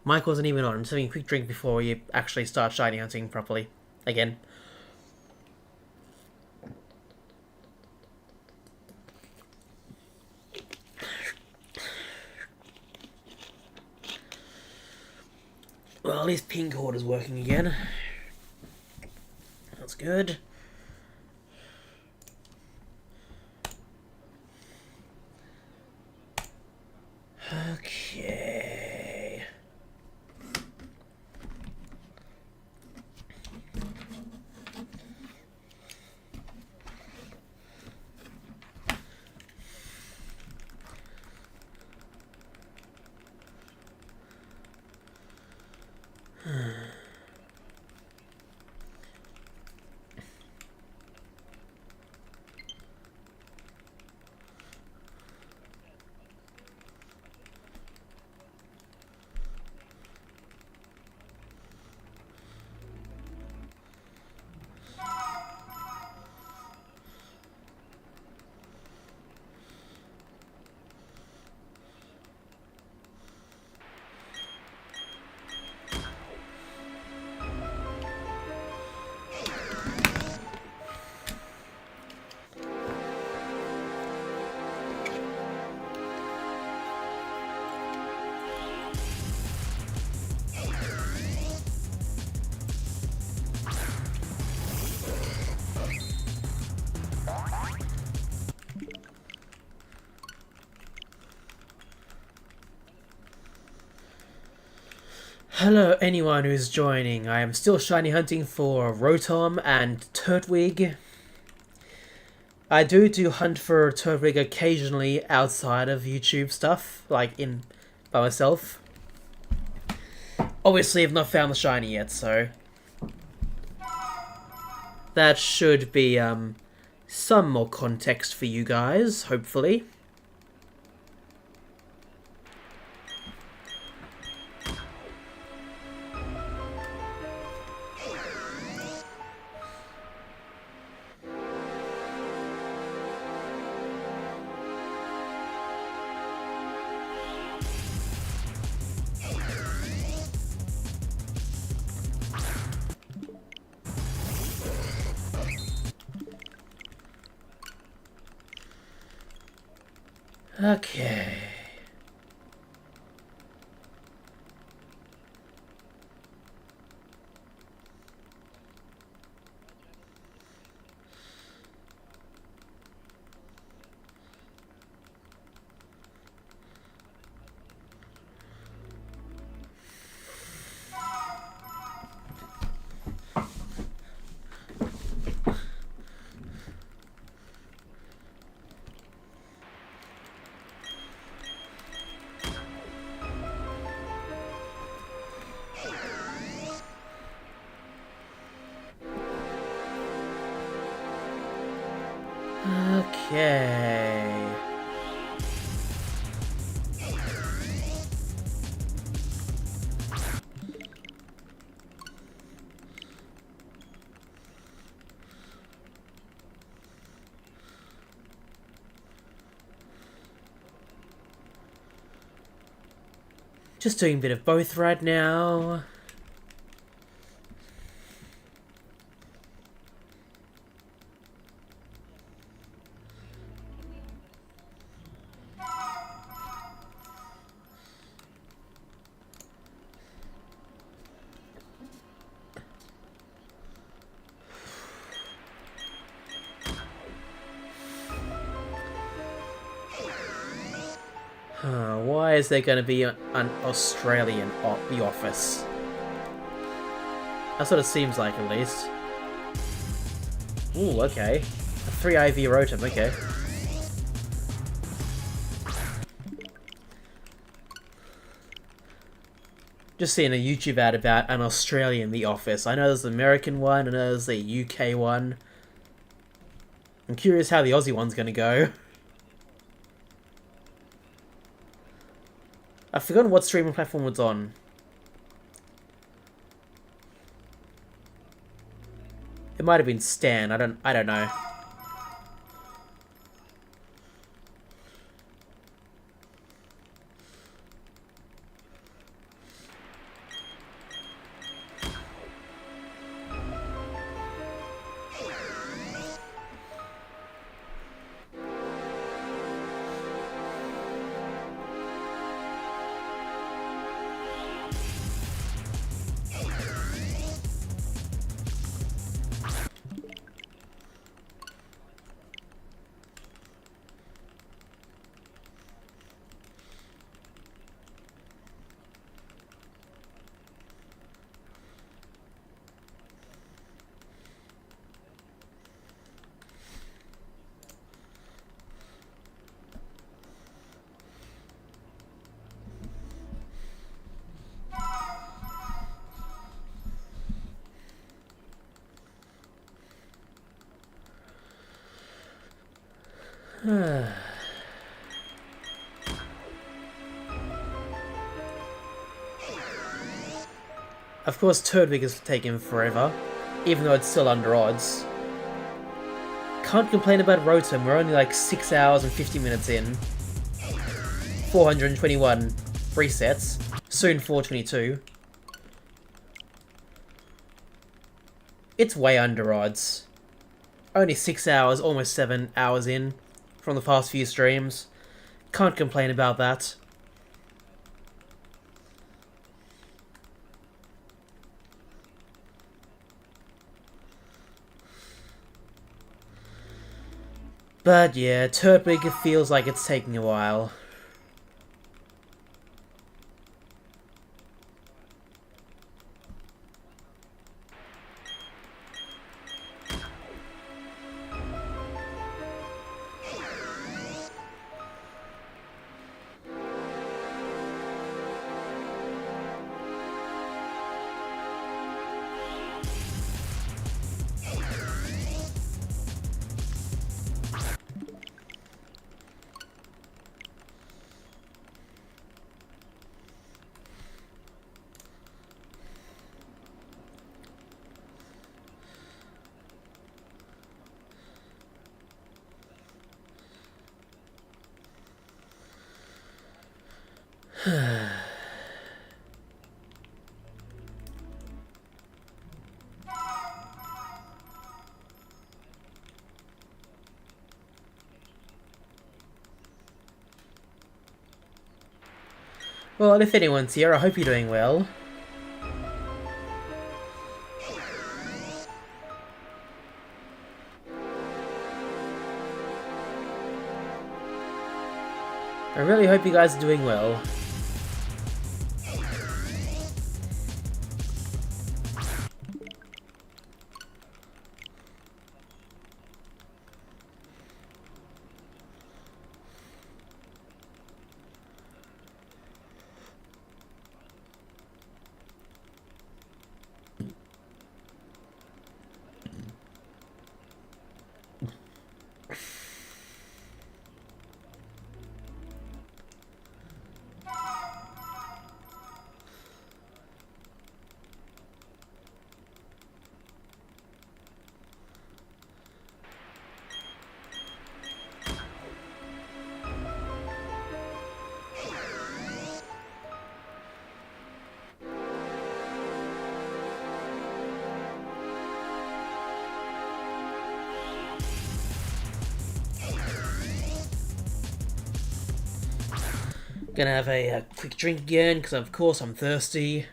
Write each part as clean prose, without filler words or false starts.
Mic wasn't even on. I'm just having a quick drink before you actually start shiny hunting properly. Again. Well, at least pink order's working again. That's good. Okay. Hello, anyone who's joining. I am still shiny hunting for Rotom and Turtwig. I do hunt for Turtwig occasionally outside of YouTube stuff, like in by myself. Obviously, I've not found the shiny yet, so that should be some more context for you guys, hopefully. Okay. Okay. Just doing a bit of both right now. Why is there going to be an Australian the office? That's what it seems like, at least. Ooh, okay. A 3 IV Rotom, okay. Just seeing a YouTube ad about an Australian The Office. I know there's an American one, and there's a UK one. I'm curious how the Aussie one's going to go. I've forgotten what streaming platform it's on. It might have been Stan. I don't know. Of course, Turtwig is taking forever, even though it's still under odds. Can't complain about Rotom, we're only like 6 hours and 50 minutes in. 421 resets, soon 422. It's way under odds. Only 6 hours, almost 7 hours in from the past few streams. Can't complain about that. But yeah, Turtwig feels like it's taking a while. Well, if anyone's here, I hope you're doing well. I really hope you guys are doing well. Gonna have a quick drink again, because of course I'm thirsty.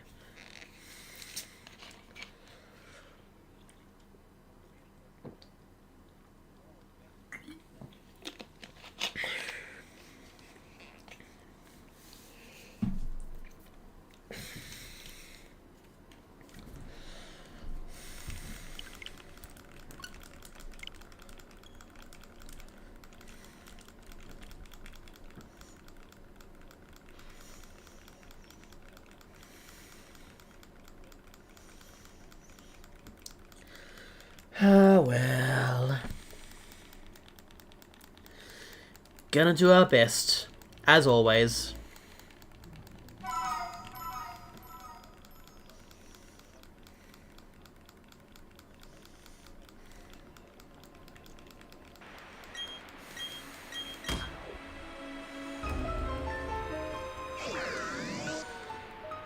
Ah, well. Gonna do our best, as always.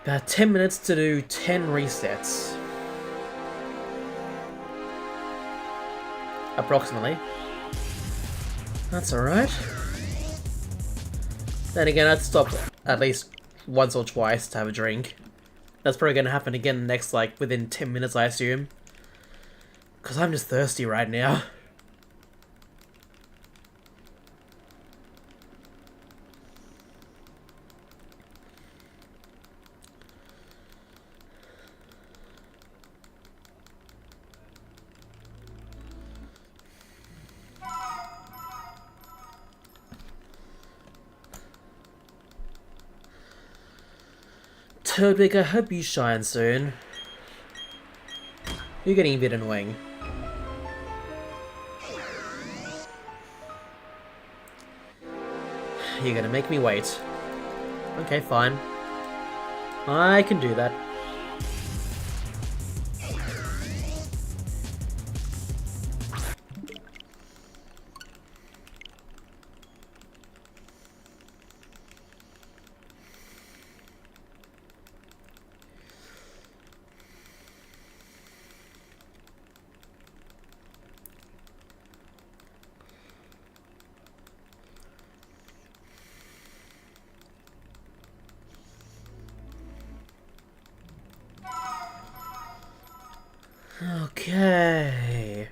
About 10 minutes to do 10 resets. Approximately. That's alright. Then again, I'd stop at least once or twice to have a drink. That's probably gonna happen again next, like, within 10 minutes, I assume. Because I'm just thirsty right now. Turtwig, I hope you shine soon. You're getting a bit annoying. you're gonna make me wait. Okay, fine. I can do that. Okay.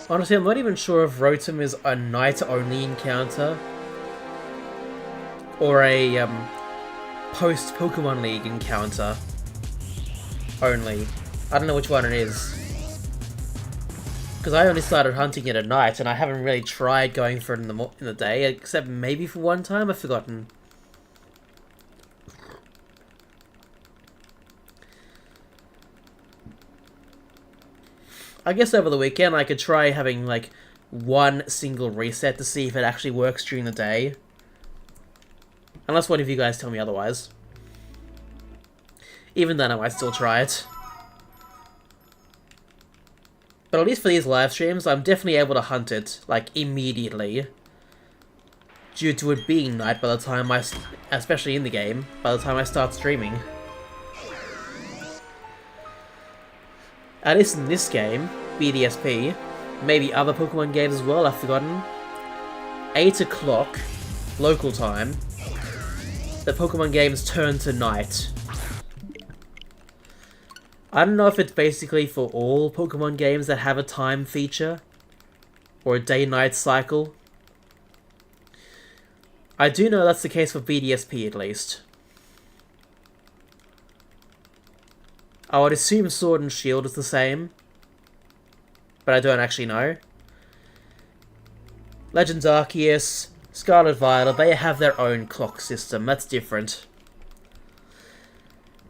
Honestly, I'm not even sure if Rotom is a night-only encounter or a post-Pokemon League encounter only. I don't know which one it is. Because I only started hunting it at night, and I haven't really tried going for it in the day, except maybe for one time. I've forgotten. I guess over the weekend I could try having like one single reset to see if it actually works during the day. Unless one of you guys tell me otherwise. Even then I might still try it. But at least for these live streams, I'm definitely able to hunt it, like, immediately. Due to it being night by the time especially in the game, by the time I start streaming. At least in this game, BDSP, maybe other Pokemon games as well, I've forgotten. 8 o'clock, local time, the Pokemon games turn to night. I don't know if it's basically for all Pokemon games that have a time feature, or a day-night cycle. I do know that's the case for BDSP at least. I would assume Sword and Shield is the same, but I don't actually know. Legends Arceus, Scarlet Violet, they have their own clock system, that's different.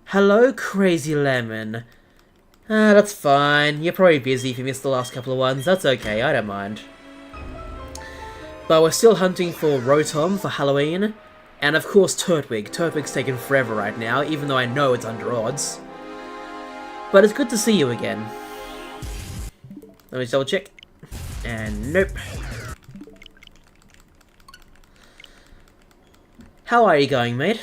Hello, Crazy Lemon. That's fine. You're probably busy if you missed the last couple of ones. That's okay, I don't mind. But we're still hunting for Rotom for Halloween. And of course Turtwig. Turtwig's taken forever right now, even though I know it's under odds. But it's good to see you again. Let me double check. And nope. How are you going, mate?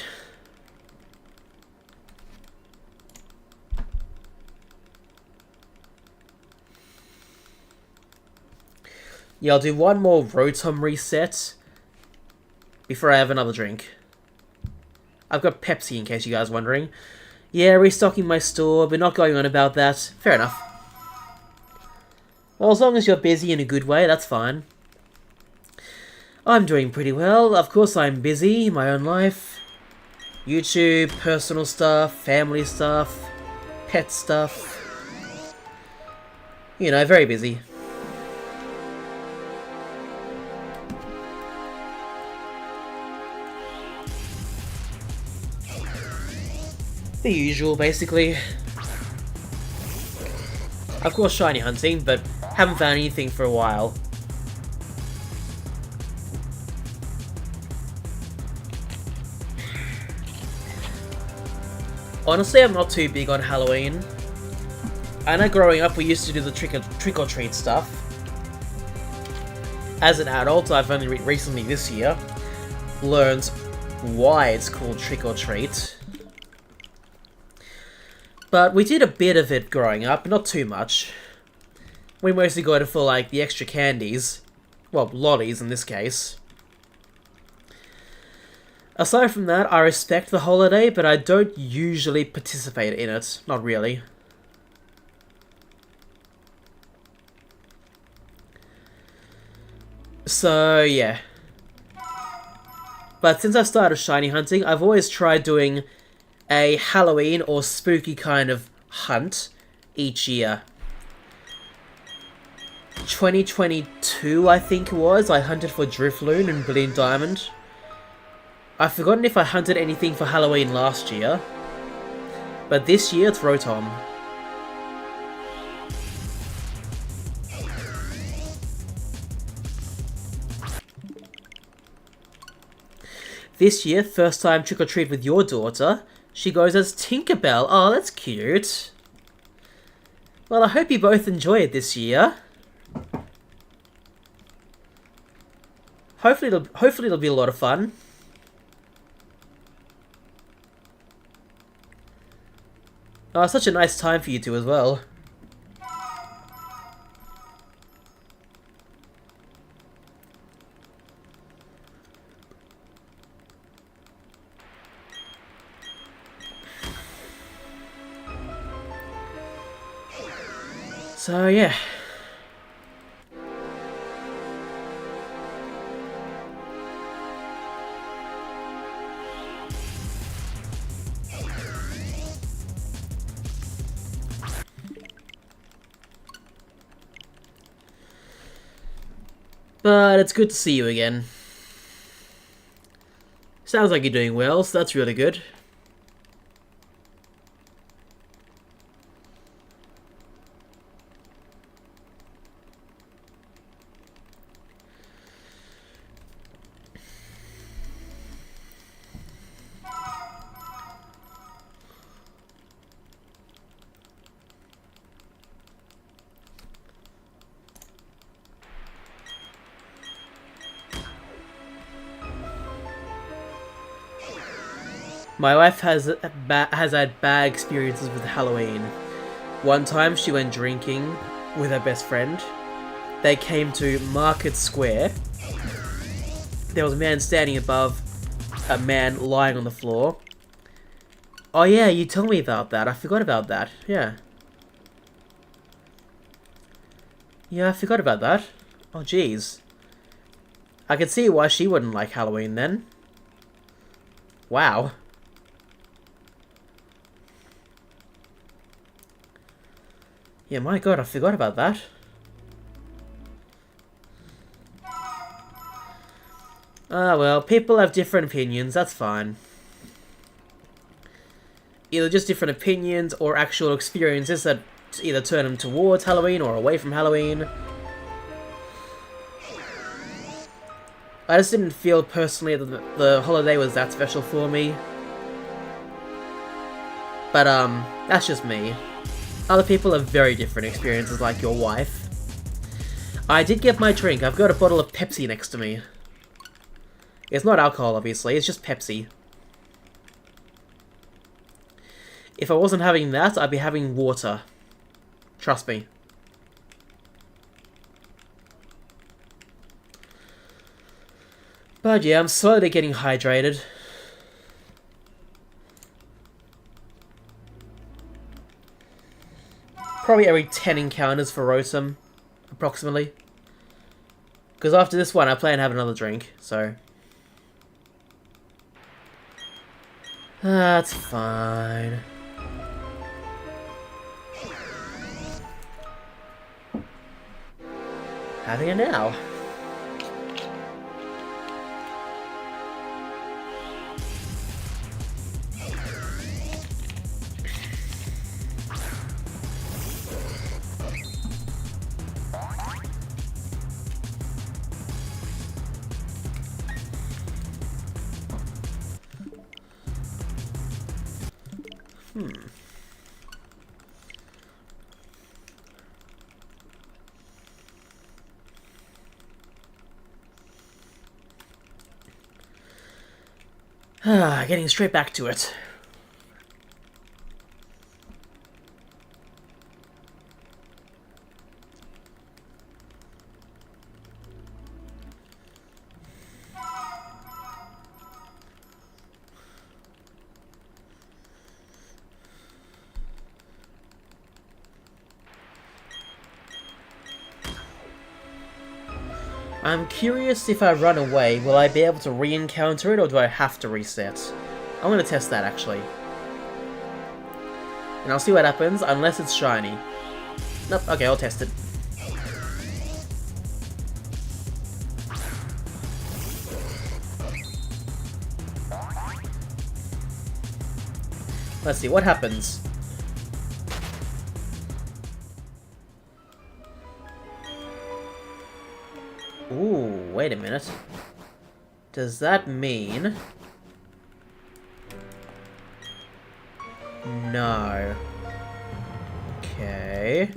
Yeah, I'll do one more Rotom reset before I have another drink. I've got Pepsi, in case you guys are wondering. Yeah, restocking my store, but not going on about that. Fair enough. Well, as long as you're busy in a good way, that's fine. I'm doing pretty well. Of course I'm busy, my own life. YouTube, personal stuff, family stuff, pet stuff. You know, very busy. The usual, basically. Of course, shiny hunting, but haven't found anything for a while. Honestly, I'm not too big on Halloween. I know growing up we used to do the trick-or-treat stuff. As an adult, I've only recently this year learned why it's called trick-or-treat. But we did a bit of it growing up, not too much. We mostly got it for, like, the extra candies. Well, lollies in this case. Aside from that, I respect the holiday, but I don't usually participate in it. Not really. So, yeah. But since I started shiny hunting, I've always tried doing a Halloween or spooky kind of hunt each year. 2022, I think it was, I hunted for Drifloon and Brilliant Diamond. I've forgotten if I hunted anything for Halloween last year, But this year it's Rotom. This year, first time trick-or-treat with your daughter, she goes as Tinkerbell. Oh, that's cute. Well, I hope you both enjoy it this year. Hopefully it'll be a lot of fun. Oh, such a nice time for you two as well. So, yeah. But it's good to see you again. Sounds like you're doing well, so that's really good. My wife has had bad experiences with Halloween. One time she went drinking with her best friend. They came to Market Square. There was a man standing above a man lying on the floor. Oh yeah, you told me about that. I forgot about that. Yeah. Yeah, I forgot about that. Oh jeez. I can see why she wouldn't like Halloween then. Wow. Yeah, my god, I forgot about that. Ah, well, people have different opinions, that's fine. Either just different opinions or actual experiences that either turn them towards Halloween or away from Halloween. I just didn't feel personally that the holiday was that special for me. But, that's just me. Other people have very different experiences, like your wife. I did get my drink. I've got a bottle of Pepsi next to me. It's not alcohol, obviously. It's just Pepsi. If I wasn't having that, I'd be having water. Trust me. But yeah, I'm slowly getting hydrated. Probably every 10 encounters for Rotom, approximately. Because after this one, I plan to have another drink, so... That's fine. Having it now. Getting straight back to it. I'm curious if I run away, will I be able to re-encounter it, or do I have to reset? I'm gonna test that, actually. And I'll see what happens, unless it's shiny. Nope, okay, I'll test it. Let's see, what happens? Ooh, wait a minute. Does that mean... No. Okay.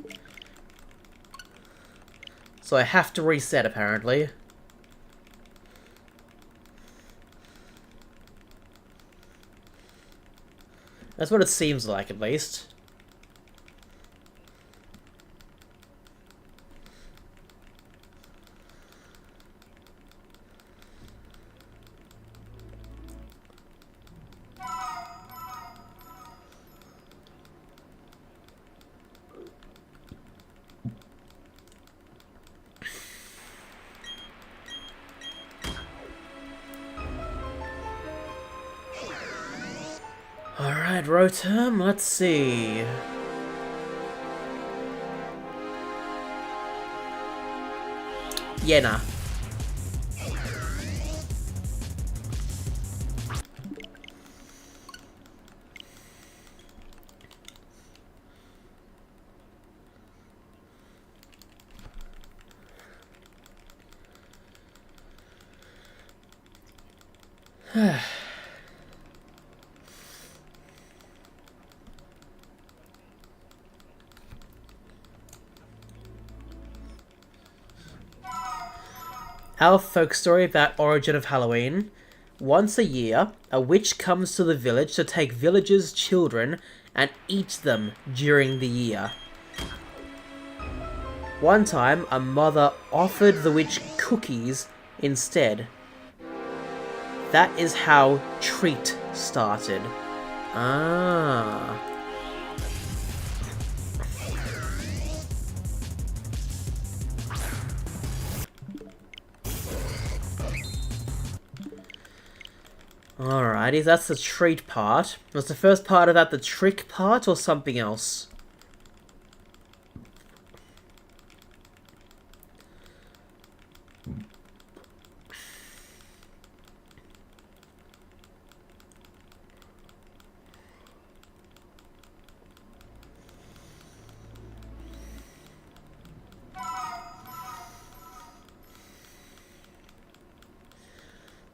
So I have to reset, apparently. That's what it seems like, at least. Alright, Rotom, let's see. Yeah, nah. Our folk story about origin of Halloween. Once a year, a witch comes to the village to take villagers' children and eat them during the year. One time, a mother offered the witch cookies instead. That is how Treat started. Ah. Alrighty, that's the treat part. Was the first part of that the trick part or something else?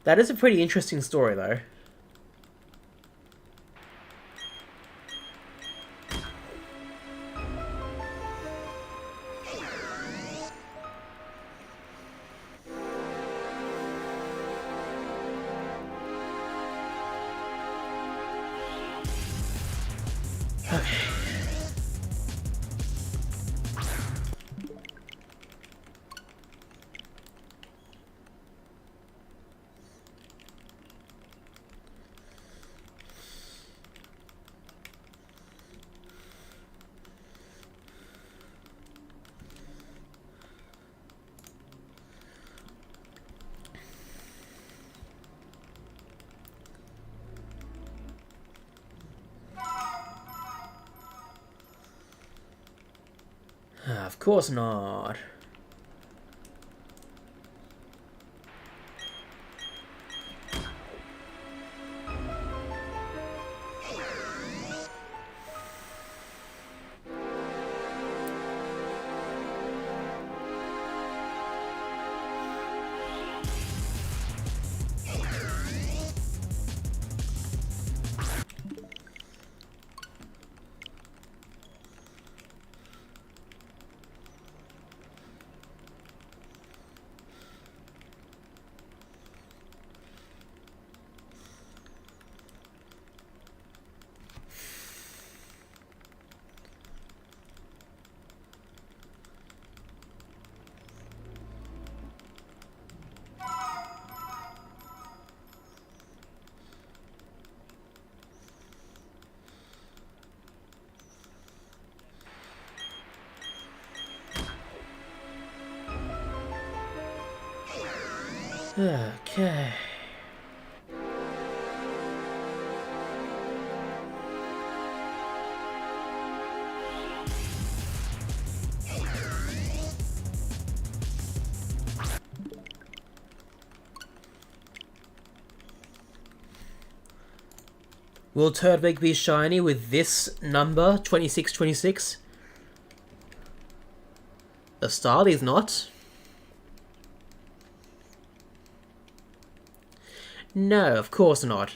That is a pretty interesting story, though. Of course not. Okay. Will Turtwig be shiny with this number, 2626? The Starly's not. No, of course not.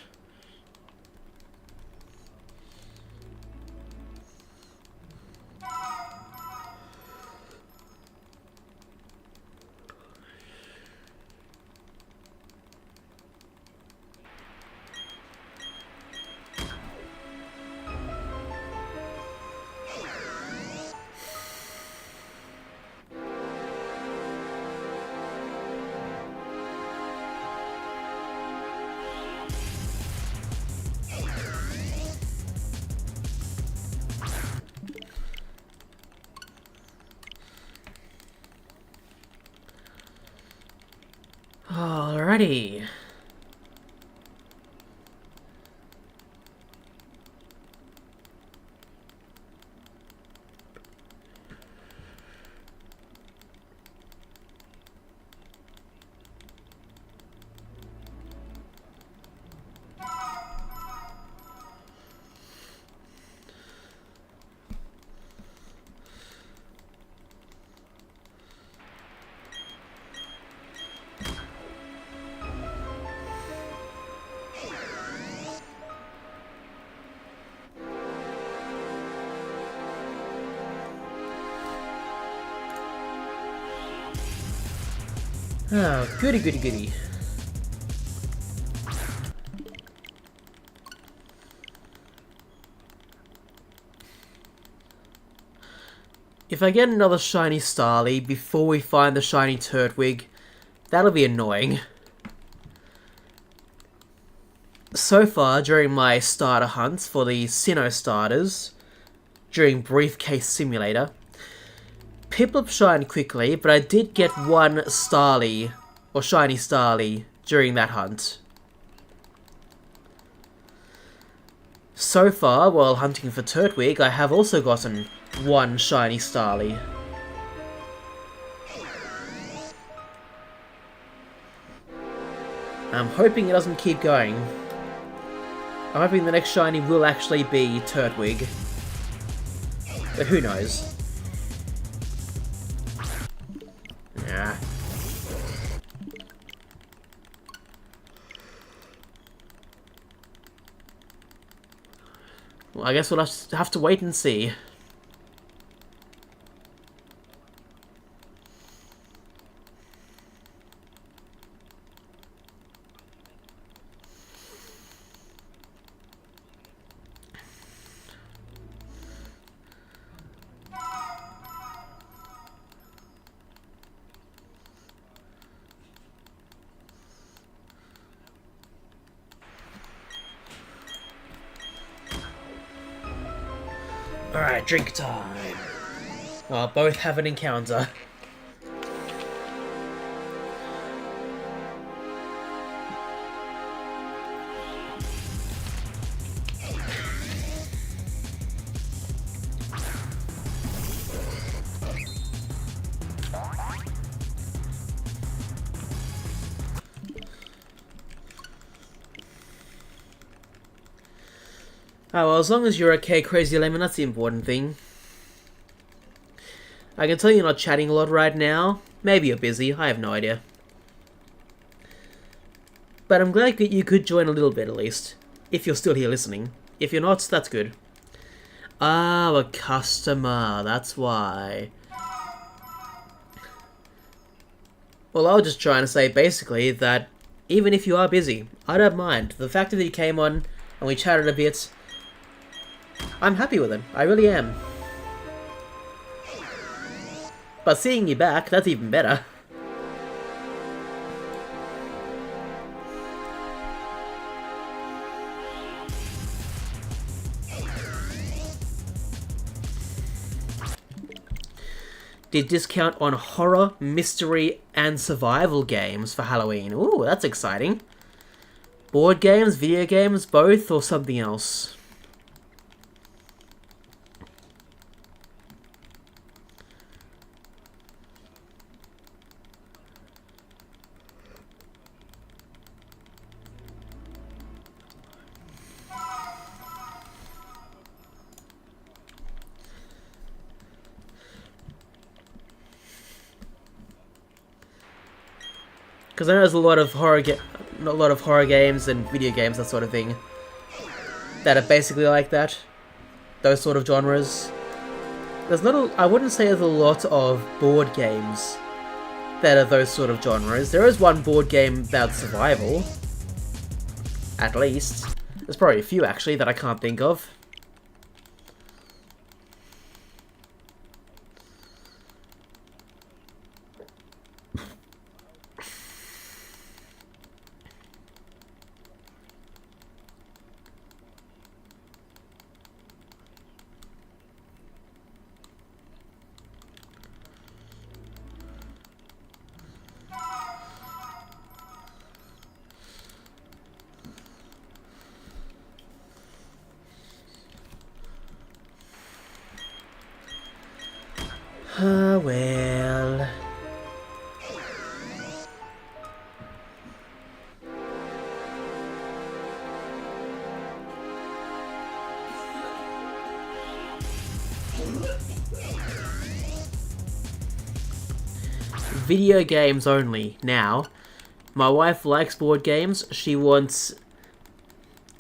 Alrighty. Oh, goody goody goody. If I get another shiny Starly before we find the shiny Turtwig, that'll be annoying. So far, during my starter hunts for the Sinnoh starters, during Briefcase Simulator, Piplup shined quickly, but I did get one Starly, or shiny Starly, during that hunt. So far, while hunting for Turtwig, I have also gotten one shiny Starly. I'm hoping it doesn't keep going. I'm hoping the next shiny will actually be Turtwig. But who knows? Yeah. Well, I guess we'll have to wait and see. Alright, drink time. Well, both have an encounter. Oh, well, as long as you're okay, Crazy Lemon, that's the important thing. I can tell you're not chatting a lot right now. Maybe you're busy, I have no idea. But I'm glad that you could join a little bit at least. If you're still here listening. If you're not, that's good. Ah, a customer, that's why. Well, I was just trying to say basically that even if you are busy, I don't mind. The fact that you came on and we chatted a bit, I'm happy with it. I really am. But seeing you back, that's even better. Did discount on horror, mystery, and survival games for Halloween. Ooh, that's exciting. Board games, video games, both, or something else? Because I know there's a lot of horror games and video games, that sort of thing, that are basically like that. Those sort of genres. There's not I wouldn't say there's a lot of board games that are those sort of genres. There is one board game about survival. At least. There's probably a few, actually, that I can't think of. Well... Video games only, now. My wife likes board games. She wants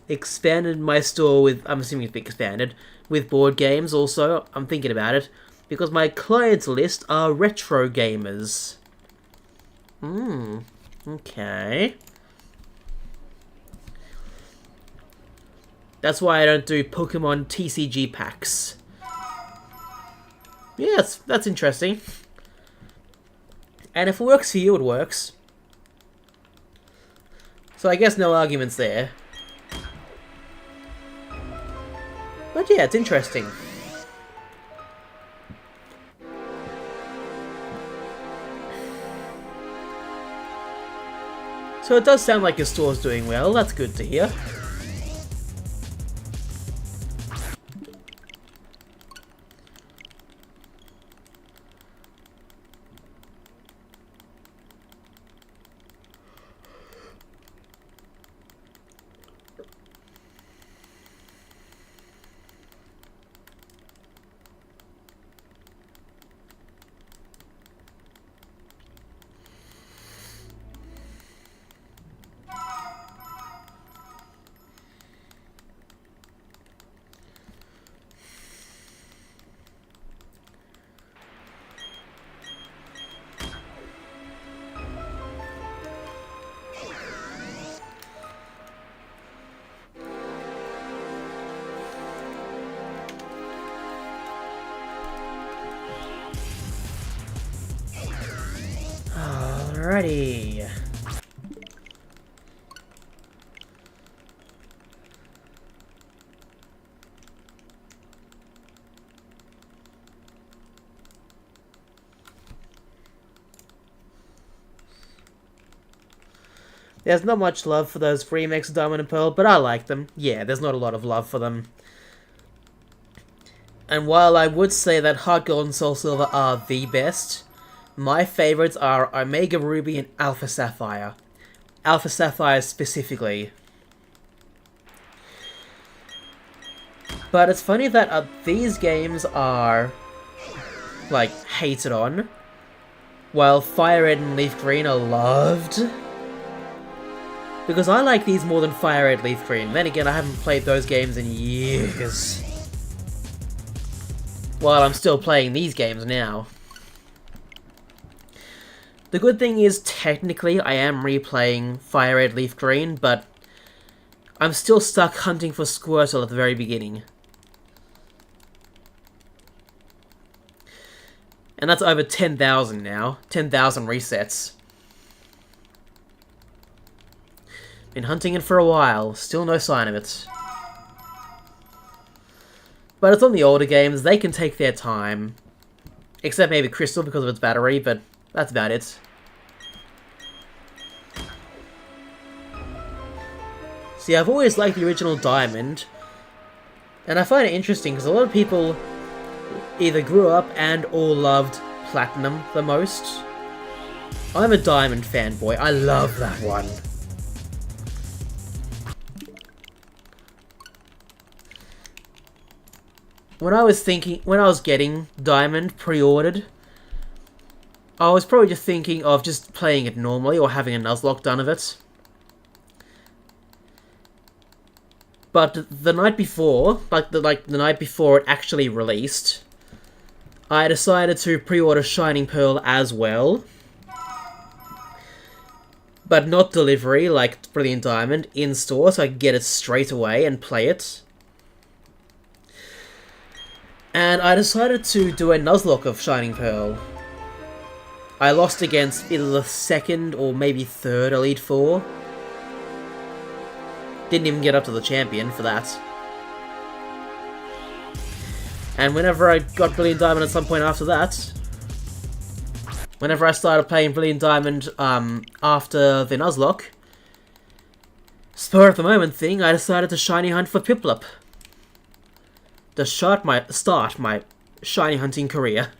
expanded my store with... I'm assuming it's expanded. With board games also. I'm thinking about it. Because my clients list are retro gamers. Okay. That's why I don't do Pokemon TCG packs. Yes, that's interesting. And if it works for you, it works. So I guess no arguments there. But yeah, it's interesting. So it does sound like your store's doing well, that's good to hear. Alrighty. There's not much love for those remakes of Diamond and Pearl, but I like them. Yeah, there's not a lot of love for them. And while I would say that Heart Gold and Soul Silver are the best, my favourites are Omega Ruby and Alpha Sapphire. Alpha Sapphire specifically. But it's funny that these games are, like, hated on, while Fire Red and Leaf Green are loved. Because I like these more than Fire Red, Leaf Green. Then again, I haven't played those games in years. While I'm still playing these games now. The good thing is, technically, I am replaying Fire Red, Leaf Green, but I'm still stuck hunting for Squirtle at the very beginning. And that's over 10,000 now. 10,000 resets. Been hunting it for a while, still no sign of it. But it's on the older games, they can take their time. Except maybe Crystal because of its battery, but that's about it. See, I've always liked the original Diamond, and I find it interesting because a lot of people either grew up and or loved Platinum the most. I'm a Diamond fanboy, I love that one. When I was getting Diamond pre-ordered, I was probably just thinking of just playing it normally or having a Nuzlocke done of it. But the night before, the night before it actually released, I decided to pre-order Shining Pearl as well. But not delivery, like Brilliant Diamond, in-store, so I could get it straight away and play it. And I decided to do a Nuzlocke of Shining Pearl. I lost against either the second or maybe third Elite Four. Didn't even get up to the champion for that. And whenever I got Brilliant Diamond at some point after that, whenever I started playing Brilliant Diamond after the Nuzlocke, spur of the moment thing, I decided to shiny hunt for Piplup. To start my shiny hunting career.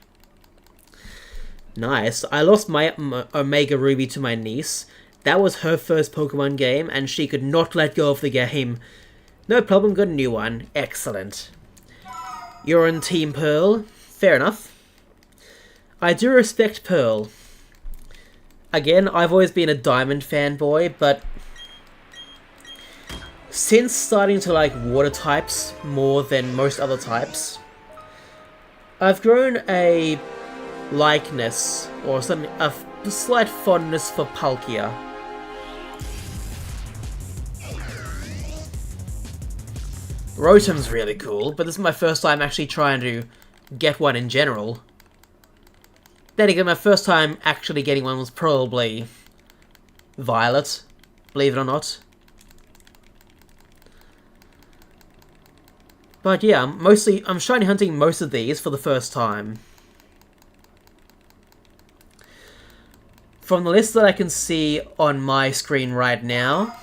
Nice. I lost my Omega Ruby to my niece. That was her first Pokemon game, and she could not let go of the game. No problem, got a new one. Excellent. You're on Team Pearl. Fair enough. I do respect Pearl. Again, I've always been a Diamond fanboy, but since starting to like water types more than most other types, I've grown a likeness, or something, a slight fondness for Palkia. Rotom's really cool, but this is my first time actually trying to get one in general. Then again, my first time actually getting one was probably Violet, believe it or not. But yeah, I'm shiny hunting most of these for the first time. From the list that I can see on my screen right now,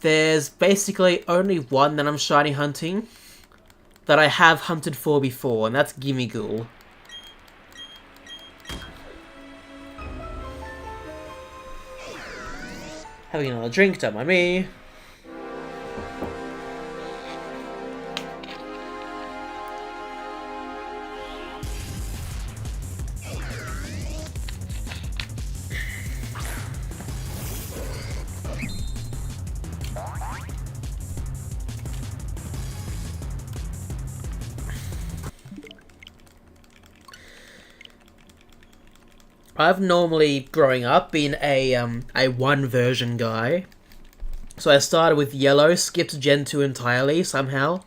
there's basically only one that I'm shiny hunting that I have hunted for before, and that's Gimmighoul. Having another drink, don't mind me. I've normally, growing up, been a one version guy. So I started with Yellow, skipped Gen 2 entirely, somehow.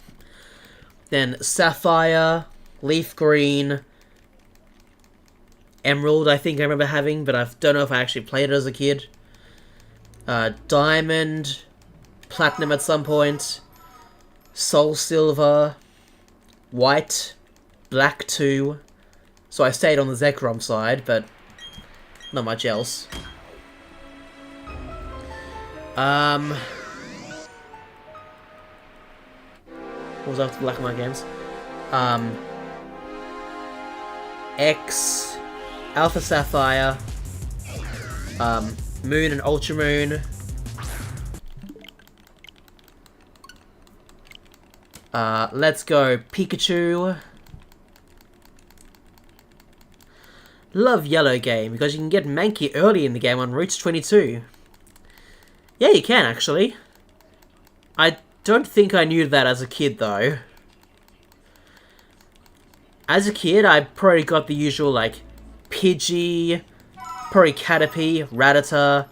Then Sapphire, Leaf Green, Emerald I think I remember having, but I don't know if I actually played it as a kid. Diamond, Platinum at some point, Soul Silver, White, Black 2. So I stayed on the Zekrom side, but not much else. What was after Black and White games? X, Alpha Sapphire, Moon and Ultra Moon. Let's go Pikachu. Love Yellow game, because you can get Mankey early in the game on Route 22. Yeah, you can, actually. I don't think I knew that as a kid, though. As a kid, I probably got the usual, like, Pidgey, probably Caterpie, Rattata.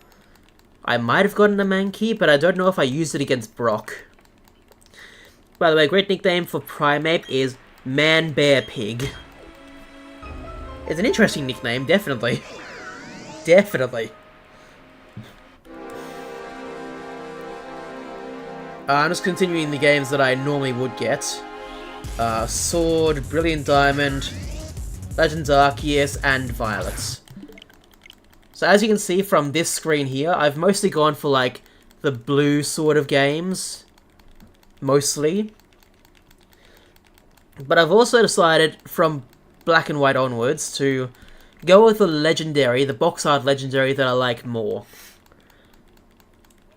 I might have gotten a Mankey, but I don't know if I used it against Brock. By the way, a great nickname for Primeape is Man Bear Pig. It's an interesting nickname, definitely. Definitely. I'm just continuing the games that I normally would get. Sword, Brilliant Diamond, Legend Arceus, and Violet. So as you can see from this screen here, I've mostly gone for like the blue sort of games. Mostly. But I've also decided from Black and White onwards to go with the legendary, the box art legendary that I like more.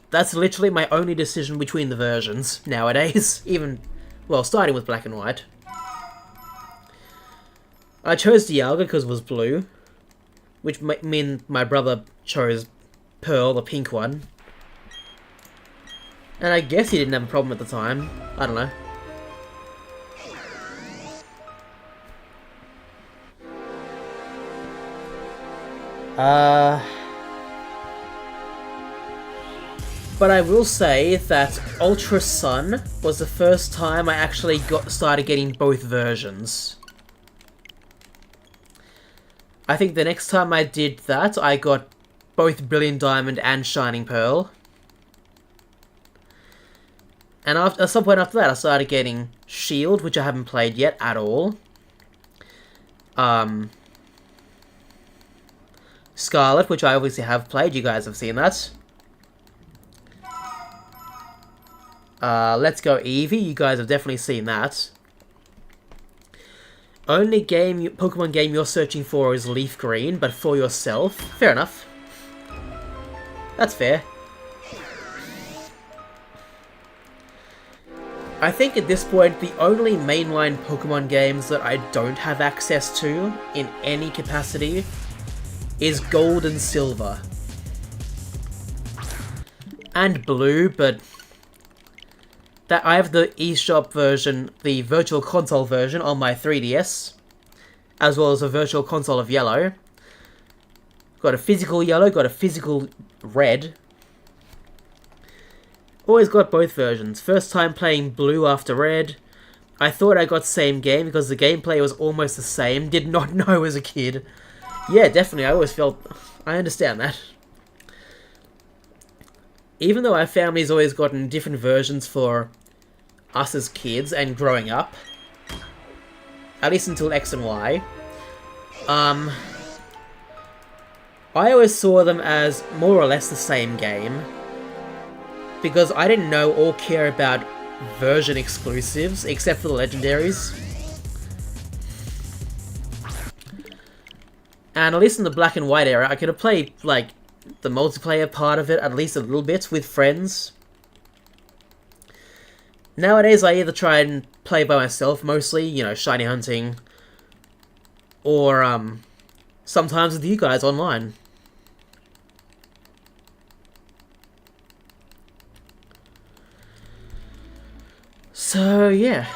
That's literally my only decision between the versions nowadays. Even, well, starting with Black and White. I chose Dialga because it was blue, which mean my brother chose Pearl, the pink one. And I guess he didn't have a problem at the time. I don't know. But I will say that Ultra Sun was the first time I actually started getting both versions. I think the next time I did that, I got both Brilliant Diamond and Shining Pearl. And at some point after that, I started getting Shield, which I haven't played yet at all. Scarlet, which I obviously have played. You guys have seen that. Let's Go Eevee. You guys have definitely seen that. Only Pokemon game you're searching for is Leaf Green, but for yourself. Fair enough. That's fair. I think at this point, the only mainline Pokemon games that I don't have access to in any capacity is Gold and Silver. And Blue, but that I have the eShop version, the Virtual Console version on my 3DS, as well as a Virtual Console of Yellow. Got a physical Yellow, got a physical Red. Always got both versions. First time playing Blue after Red. I thought I got same game because the gameplay was almost the same. Did not know as a kid. Yeah, definitely. I always felt... I understand that. Even though our family's always gotten different versions for us as kids and growing up, at least until X and Y, I always saw them as more or less the same game, because I didn't know or care about version exclusives, except for the legendaries. And at least in the Black and White era, I could have played, like, the multiplayer part of it at least a little bit with friends. Nowadays, I either try and play by myself, mostly, you know, shiny hunting, or, sometimes with you guys online. So, yeah.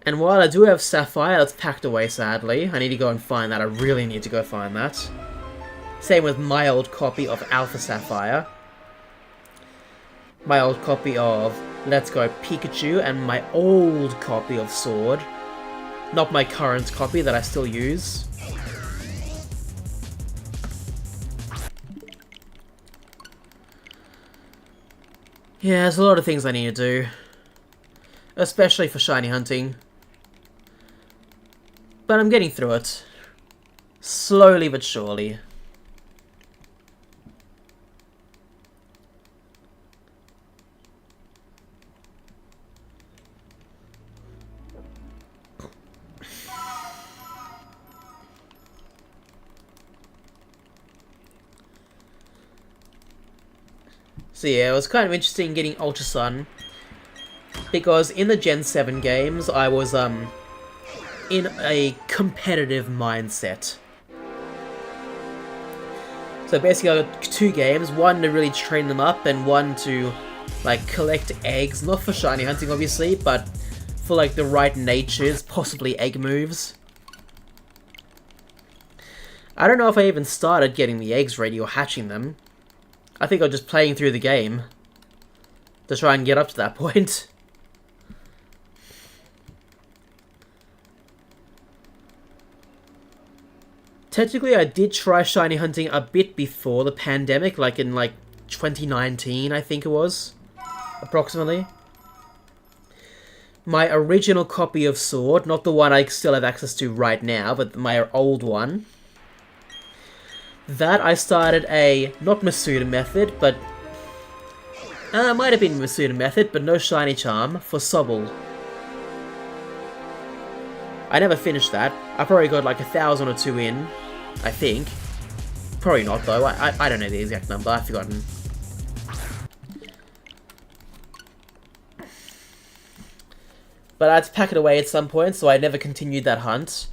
And while I do have Sapphire, it's packed away, sadly. I need to go and find that. I really need to go find that. Same with my old copy of Alpha Sapphire. My old copy of Let's Go Pikachu, and my old copy of Sword. Not my current copy that I still use. Yeah, there's a lot of things I need to do. Especially for shiny hunting. But I'm getting through it. Slowly but surely. So yeah, it was kind of interesting getting Ultra Sun, because in the Gen 7 games, I was, in a competitive mindset. So basically I got two games, one to really train them up, and one to, like, collect eggs, not for shiny hunting obviously, but for, like, the right natures, possibly egg moves. I don't know if I even started getting the eggs ready or hatching them. I think I was just playing through the game to try and get up to that point. Technically, I did try shiny hunting a bit before the pandemic, like in, like, 2019, I think it was, approximately. My original copy of Sword, not the one I still have access to right now, but my old one. That I started a, not Masuda method, but... might have been Masuda method, but no shiny charm, for Sobble. I never finished that. I probably got like 1,000 or 2 in, I think. Probably not though, I don't know the exact number, I've forgotten. But I had to pack it away at some point, so I never continued that hunt.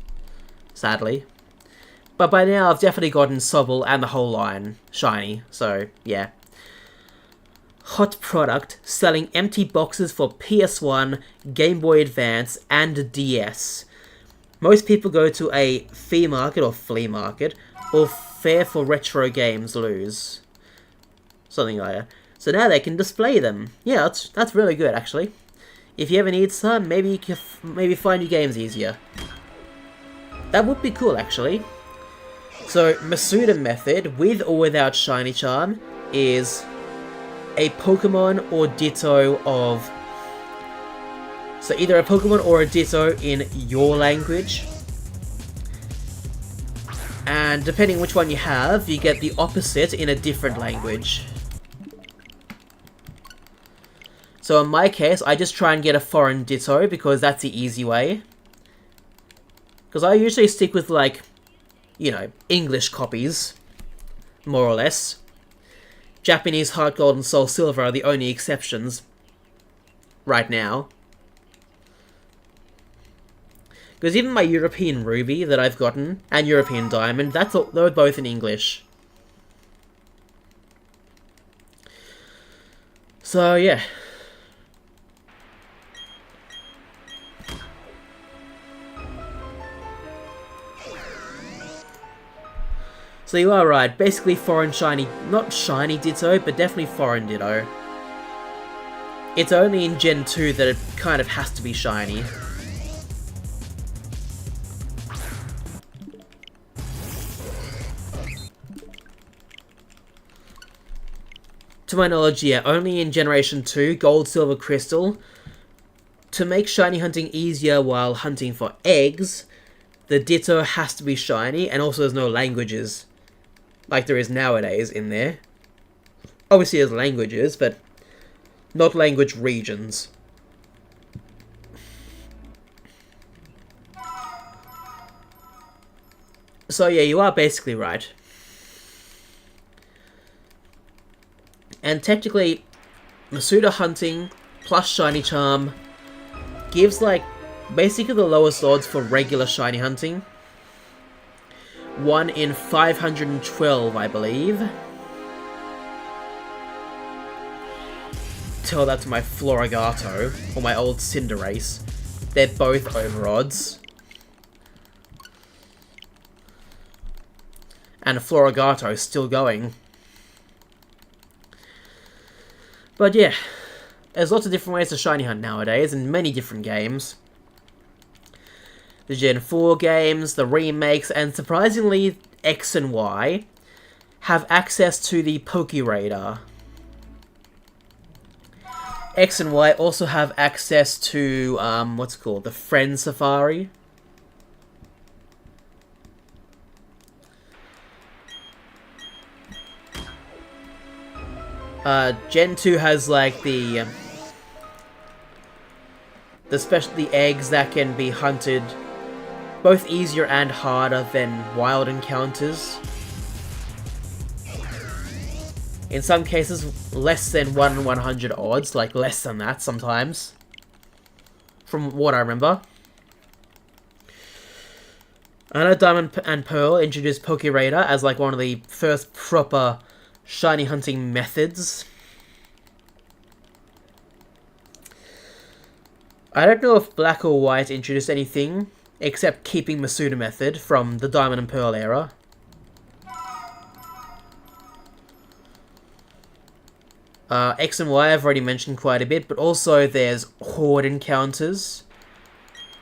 Sadly. But by now, I've definitely gotten Sobble and the whole line shiny, so yeah. Hot product, selling empty boxes for PS1, Game Boy Advance, and DS. Most people go to a flea market, or fair for retro games lose. Something like that. So now they can display them. Yeah, that's really good, actually. If you ever need some, maybe you can find your games easier. That would be cool, actually. So, Masuda method, with or without Shiny Charm, is a Pokemon or Ditto of... So either a Pokemon or a Ditto in your language. And depending which one you have, you get the opposite in a different language. So in my case, I just try and get a foreign Ditto because that's the easy way. Because I usually stick with, like, you know, English copies, more or less. Japanese Heart Gold and Soul Silver are the only exceptions right now. Because even my European Ruby that I've gotten, and European Diamond, they're both in English. So, yeah. So you are right, basically foreign shiny, not shiny Ditto, but definitely foreign Ditto. It's only in Gen 2 that it kind of has to be shiny. To my knowledge, yeah, only in Generation 2, Gold, Silver, Crystal. To make shiny hunting easier while hunting for eggs, the Ditto has to be shiny, and also there's no languages. Like there is nowadays in there. Obviously there's languages, but not language regions. So yeah, you are basically right. And technically, Masuda hunting plus Shiny Charm gives, like, basically the lowest odds for regular shiny hunting. 1 in 512, I believe. Tell that to my Florigato, or my old Cinderace. They're both over odds. And Florigato is still going. But yeah, there's lots of different ways to shiny hunt nowadays, in many different games. The Gen 4 games, the remakes, and surprisingly, X and Y have access to the Poke Radar. X and Y also have access to, what's it called? The Friend Safari. Gen 2 has, like, the eggs that can be hunted both easier and harder than wild encounters. In some cases, less than 1 in 100 odds, like less than that sometimes. From what I remember. I know Diamond and Pearl introduced Poke Radar as like one of the first proper shiny hunting methods. I don't know if Black or White introduced anything, except keeping Masuda method from the Diamond and Pearl era. X and Y I've already mentioned quite a bit, but also there's Horde encounters,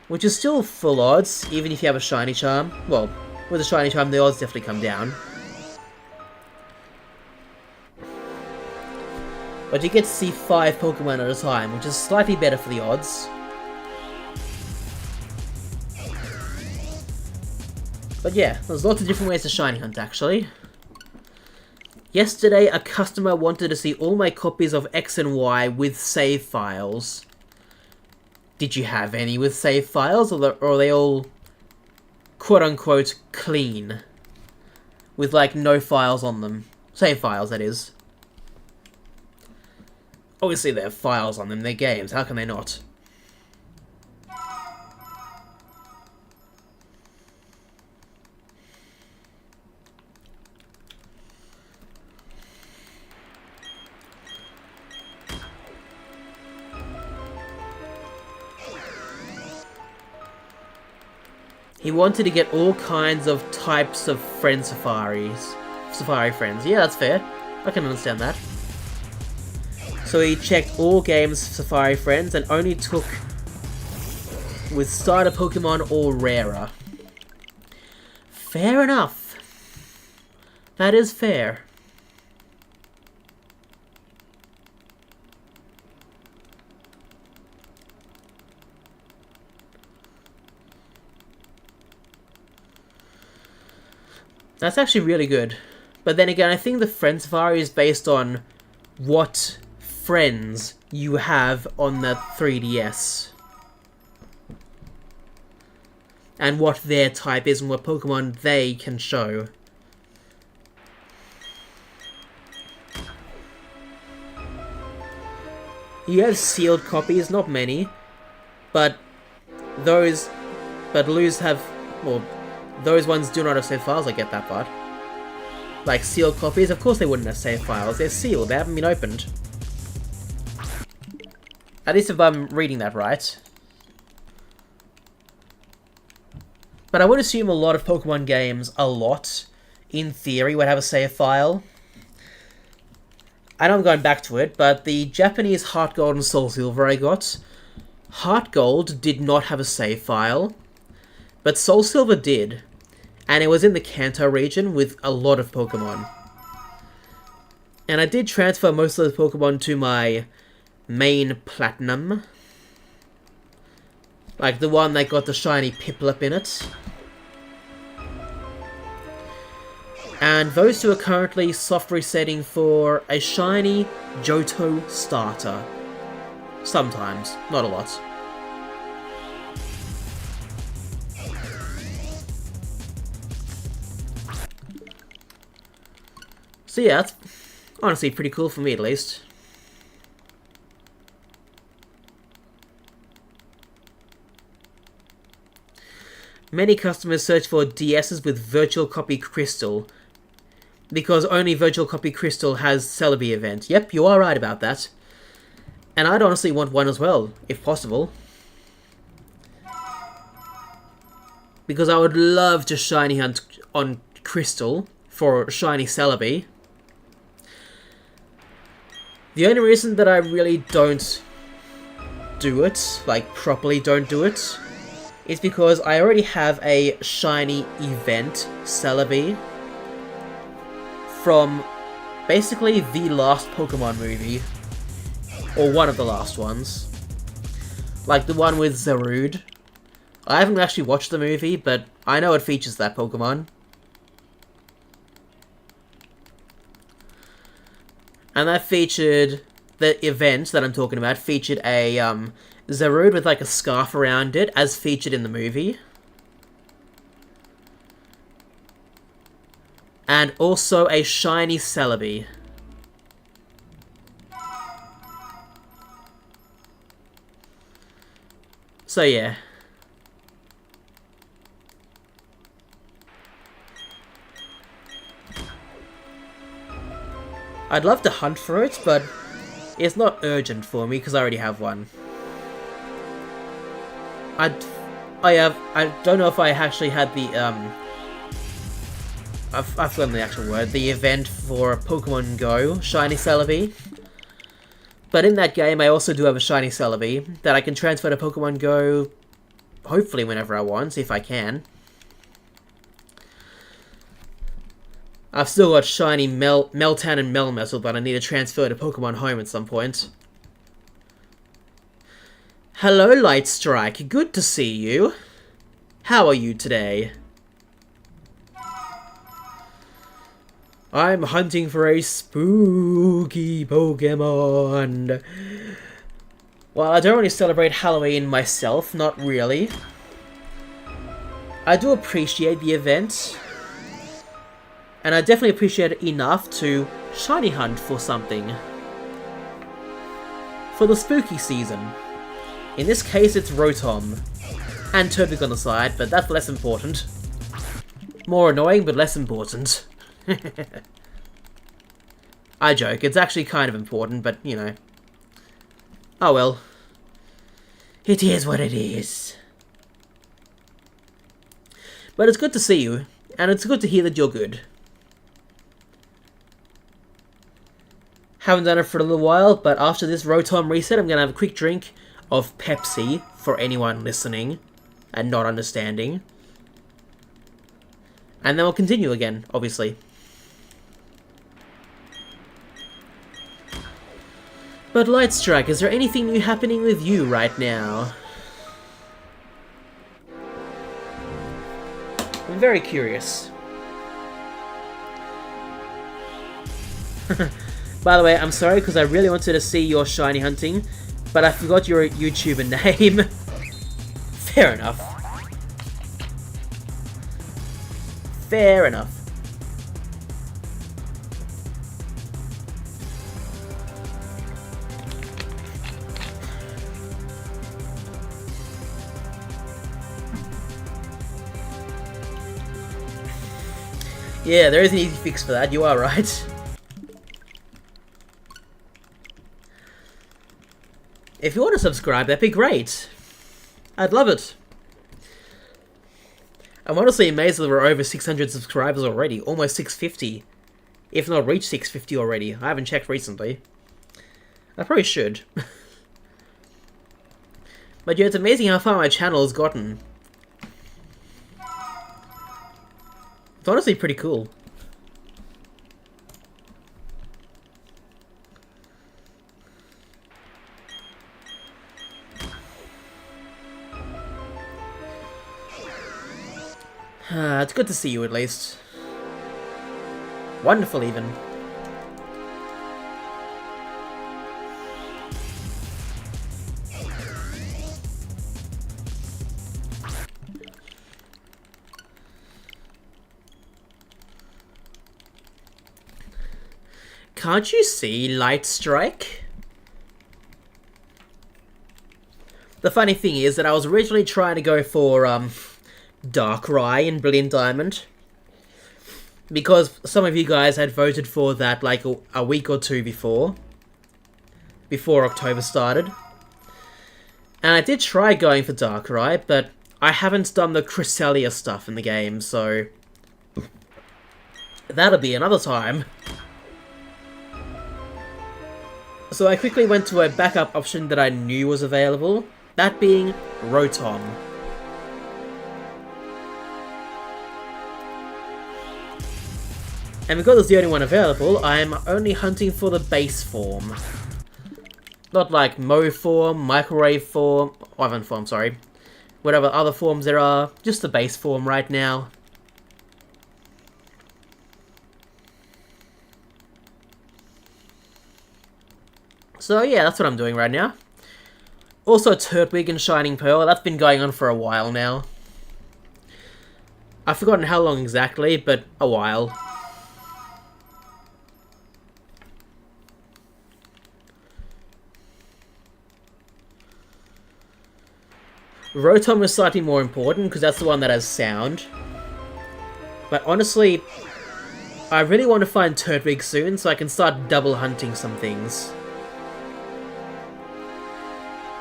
which is still full odds, even if you have a Shiny Charm. Well, with a Shiny Charm the odds definitely come down. But you get to see 5 Pokemon at a time, which is slightly better for the odds. But yeah, there's lots of different ways to shiny hunt, actually. Yesterday, a customer wanted to see all my copies of X and Y with save files. Did you have any with save files, or are they all quote-unquote clean? With, like, no files on them. Save files, that is. Obviously, they have files on them, they're games, how can they not? He wanted to get all kinds of types of Safari friends. Yeah, that's fair. I can understand that. So he checked all games Safari friends and only took with starter Pokemon or rarer. Fair enough. That is fair. That's actually really good. But then again, I think the Friend Safari is based on what friends you have on the 3DS. And what their type is and what Pokemon they can show. You have sealed copies, not many. But those ones do not have save files, I get that part. Like sealed copies, of course they wouldn't have save files, they're sealed, they haven't been opened. At least if I'm reading that right. But I would assume a lot of Pokemon games, in theory, would have a save file. I know I'm going back to it, but the Japanese Heart Gold and Soul Silver I got, Heart Gold did not have a save file, but Soul Silver did. And it was in the Kanto region with a lot of Pokemon. And I did transfer most of those Pokemon to my main Platinum. Like the one that got the shiny Piplup in it. And those two are currently soft resetting for a shiny Johto starter. Sometimes, not a lot. So yeah, that's honestly pretty cool for me at least. Many customers search for DSs with Virtual Copy Crystal, because only Virtual Copy Crystal has Celebi event. Yep, you are right about that. And I'd honestly want one as well, if possible. Because I would love to shiny hunt on Crystal for shiny Celebi. The only reason that I really don't do it, like properly don't do it, is because I already have a shiny event Celebi from basically the last Pokemon movie, or one of the last ones. Like the one with Zarude. I haven't actually watched the movie, but I know it features that Pokemon. And that featured, the event that I'm talking about, featured a Zarude with like a scarf around it, as featured in the movie. And also a shiny Celebi. So yeah. I'd love to hunt for it, but it's not urgent for me because I already have one. I don't know if I actually had the I've forgotten the actual word, the event for Pokemon Go shiny Celebi. But in that game I also do have a shiny Celebi that I can transfer to Pokemon Go hopefully whenever I want, if I can. I've still got shiny Meltan and Melmetal, but I need to transfer to Pokemon Home at some point. Hello, Lightstrike. Good to see you. How are you today? I'm hunting for a spooky Pokemon. Well, I don't really celebrate Halloween myself, not really. I do appreciate the event. And I definitely appreciate it enough to shiny hunt for something. For the spooky season. In this case, it's Rotom. And Turtwig on the side, but that's less important. More annoying, but less important. I joke, it's actually kind of important, but, you know. Oh well. It is what it is. But it's good to see you, and it's good to hear that you're good. Haven't done it for a little while, but after this Rotom reset, I'm going to have a quick drink of Pepsi for anyone listening and not understanding. And then we'll continue again, obviously. But Lightstrike, is there anything new happening with you right now? I'm very curious. By the way, I'm sorry because I really wanted to see your shiny hunting, but I forgot your YouTuber name. Fair enough. Fair enough. Yeah, there is an easy fix for that, you are right. If you want to subscribe, that'd be great. I'd love it. I'm honestly amazed that we're over 600 subscribers already, almost 650. If not reached 650 already. I haven't checked recently. I probably should. But yeah, it's amazing how far my channel has gotten. It's honestly pretty cool. It's good to see you at least. Wonderful even. Can't you see Lightstrike? The funny thing is that I was originally trying to go for Darkrai in Brilliant Diamond, because some of you guys had voted for that like a week or two before October started. And I did try going for Darkrai, but I haven't done the Cresselia stuff in the game, so that'll be another time. So I quickly went to a backup option that I knew was available, that being Rotom. And because it's the only one available, I'm only hunting for the base form. Not like Mo form, Microwave form, Ivan form, sorry. Whatever other forms there are, just the base form right now. So yeah, that's what I'm doing right now. Also Turtwig and Shining Pearl, that's been going on for a while now. I've forgotten how long exactly, but a while. Rotom is slightly more important, because that's the one that has sound. But honestly, I really want to find Turtwig soon, so I can start double hunting some things.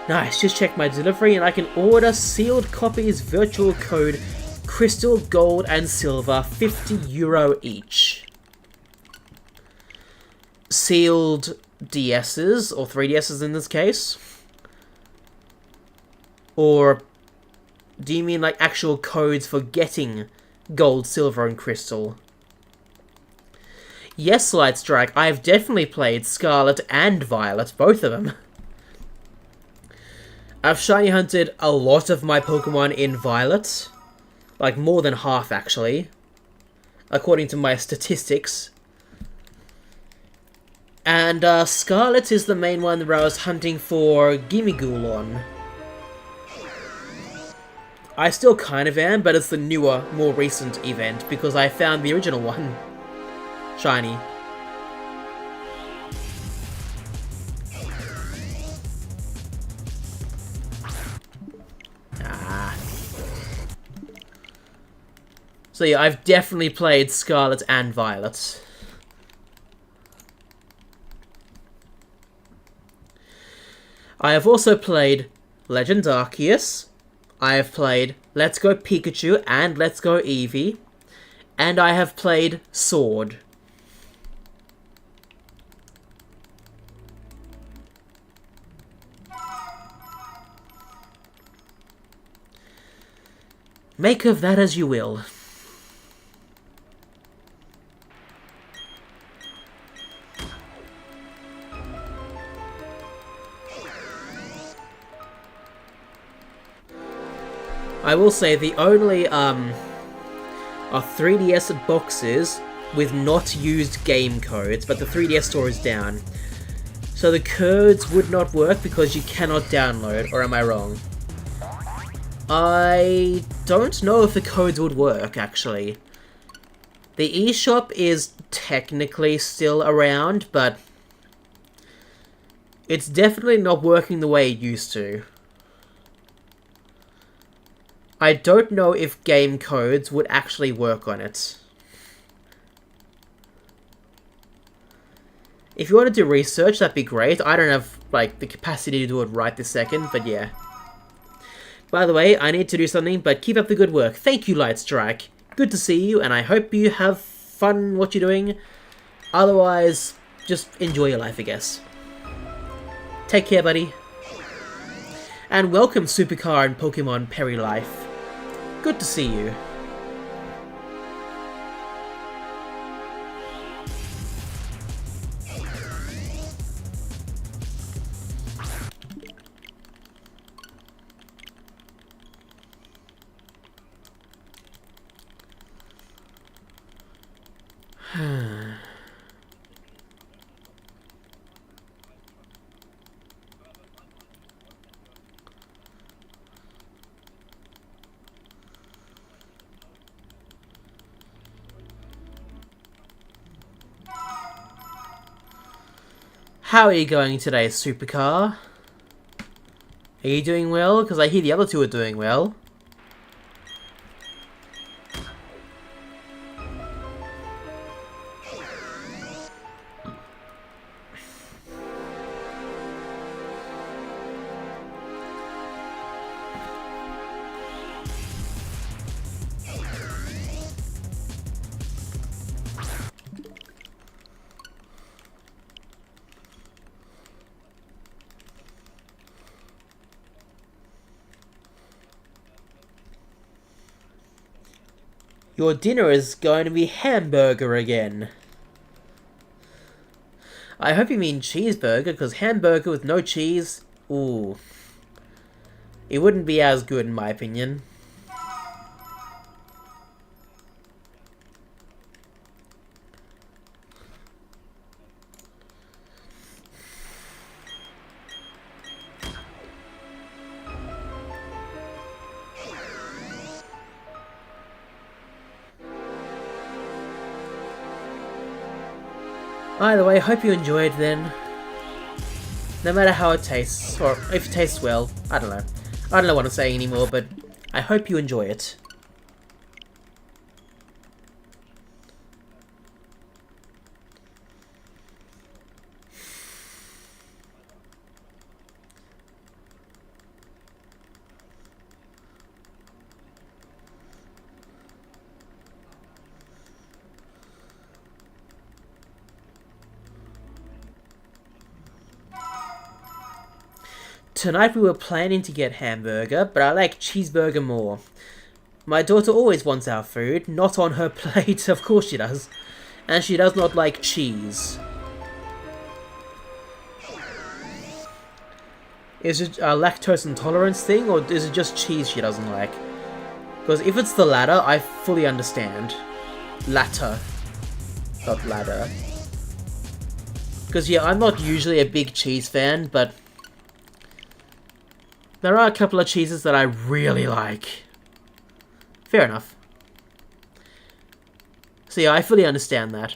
Nice, just checked my delivery and I can order sealed copies virtual code Crystal, Gold and Silver, €50 each. Sealed DSs, or 3DSs in this case? Or do you mean like actual codes for getting Gold, Silver and Crystal? Yes, Lightstrike, I've definitely played Scarlet and Violet, both of them. I've shiny hunted a lot of my Pokemon in Violet. Like, more than half, actually. According to my statistics. And, Scarlet is the main one where I was hunting for Gimmighoul on. I still kind of am, but it's the newer, more recent event, because I found the original one shiny. So yeah, I've definitely played Scarlet and Violet. I have also played Legend Arceus, I have played Let's Go Pikachu and Let's Go Eevee. And I have played Sword. Make of that as you will. I will say the only are 3DS boxes with not used game codes, but the 3DS store is down. So the codes would not work because you cannot download, or am I wrong? I don't know if the codes would work, actually. The eShop is technically still around, but it's definitely not working the way it used to. I don't know if game codes would actually work on it. If you want to do research, that'd be great. I don't have, like, the capacity to do it right this second, but yeah. By the way, I need to do something, but keep up the good work. Thank you, Lightstrike. Good to see you, and I hope you have fun what you're doing. Otherwise, just enjoy your life, I guess. Take care, buddy. And welcome, Supercar and Pokemon Perry Life. Good to see you. How are you going today, Supercar? Are you doing well? Because I hear the other two are doing well. Your dinner is going to be hamburger again. I hope you mean cheeseburger, because hamburger with no cheese, ooh. It wouldn't be as good in my opinion. Either way, hope you enjoyed then. No matter how it tastes, or if it tastes well, I don't know. I don't know what I'm saying anymore, but I hope you enjoy it. Tonight we were planning to get hamburger, but I like cheeseburger more. My daughter always wants our food, not on her plate, of course she does. And she does not like cheese. Is it a lactose intolerance thing, or is it just cheese she doesn't like? Because if it's the latter, I fully understand. Latter. Not ladder. Because yeah, I'm not usually a big cheese fan, but there are a couple of cheeses that I really like. Fair enough. So yeah, I fully understand that.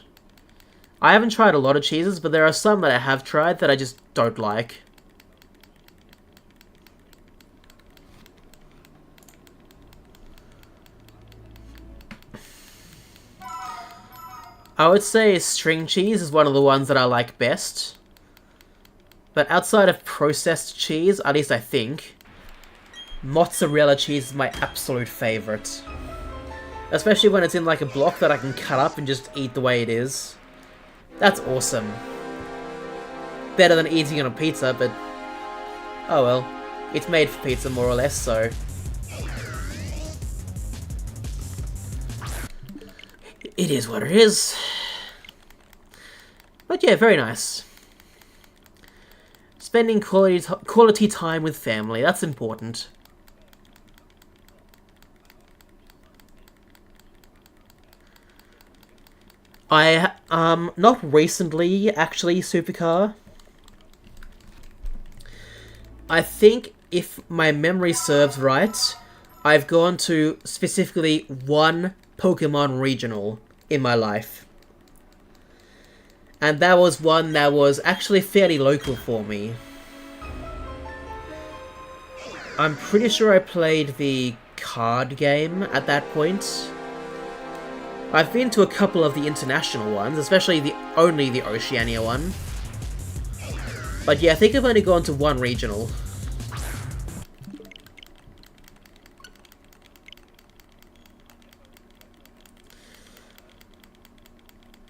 I haven't tried a lot of cheeses, but there are some that I have tried that I just don't like. I would say string cheese is one of the ones that I like best. But outside of processed cheese, at least I think, Mozzarella cheese is my absolute favourite. Especially when it's in like a block that I can cut up and just eat the way it is. That's awesome. Better than eating on a pizza, but... oh well. It's made for pizza more or less, so... it is what it is. But yeah, very nice. Spending quality time with family, that's important. Not recently, actually, Supercar. I think, if my memory serves right, I've gone to specifically one Pokemon regional in my life. And that was one that was actually fairly local for me. I'm pretty sure I played the card game at that point. I've been to a couple of the international ones, especially only the Oceania one. But yeah, I think I've only gone to one regional.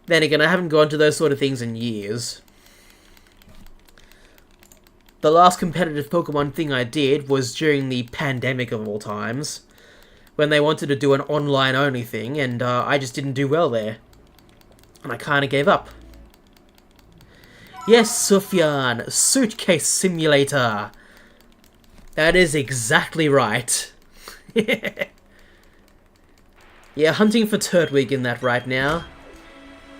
Then again, I haven't gone to those sort of things in years. The last competitive Pokemon thing I did was during the pandemic of all times, when they wanted to do an online-only thing, and I just didn't do well there. And I kinda gave up. Yes, Sufyan, Suitcase Simulator! That is exactly right. Yeah, hunting for Turtwig in that right now.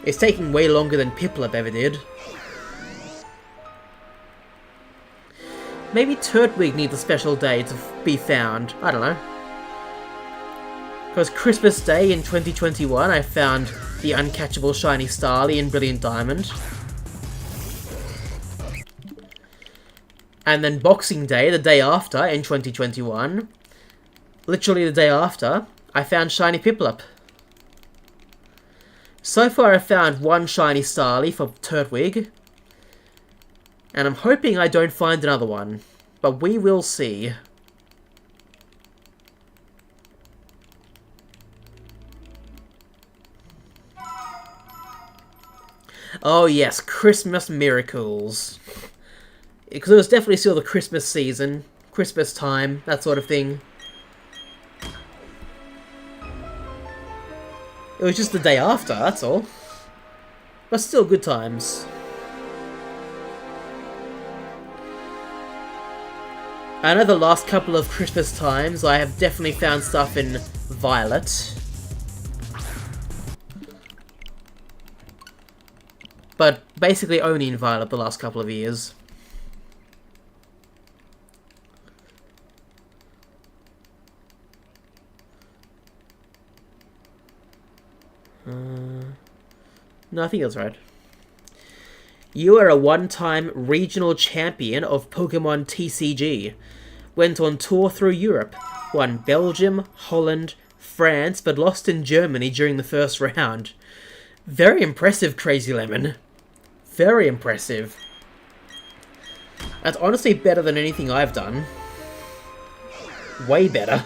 It's taking way longer than Piplup ever did. Maybe Turtwig needs a special day to be found. I don't know. Because Christmas Day in 2021, I found the uncatchable Shiny Starly in Brilliant Diamond. And then Boxing Day, the day after, in 2021, literally the day after, I found Shiny Piplup. So far I've found one Shiny Starly for Turtwig, and I'm hoping I don't find another one, but we will see. Oh yes, Christmas miracles. Because it was definitely still the Christmas season, Christmas time, that sort of thing. It was just the day after, that's all. But still good times. I know the last couple of Christmas times I have definitely found stuff in Violet. But basically only in Violet the last couple of years. No, I think that's right. You are a one-time regional champion of Pokemon TCG. Went on tour through Europe. Won Belgium, Holland, France, but lost in Germany during the first round. Very impressive, Crazy Lemon. Very impressive. That's honestly better than anything I've done. Way better.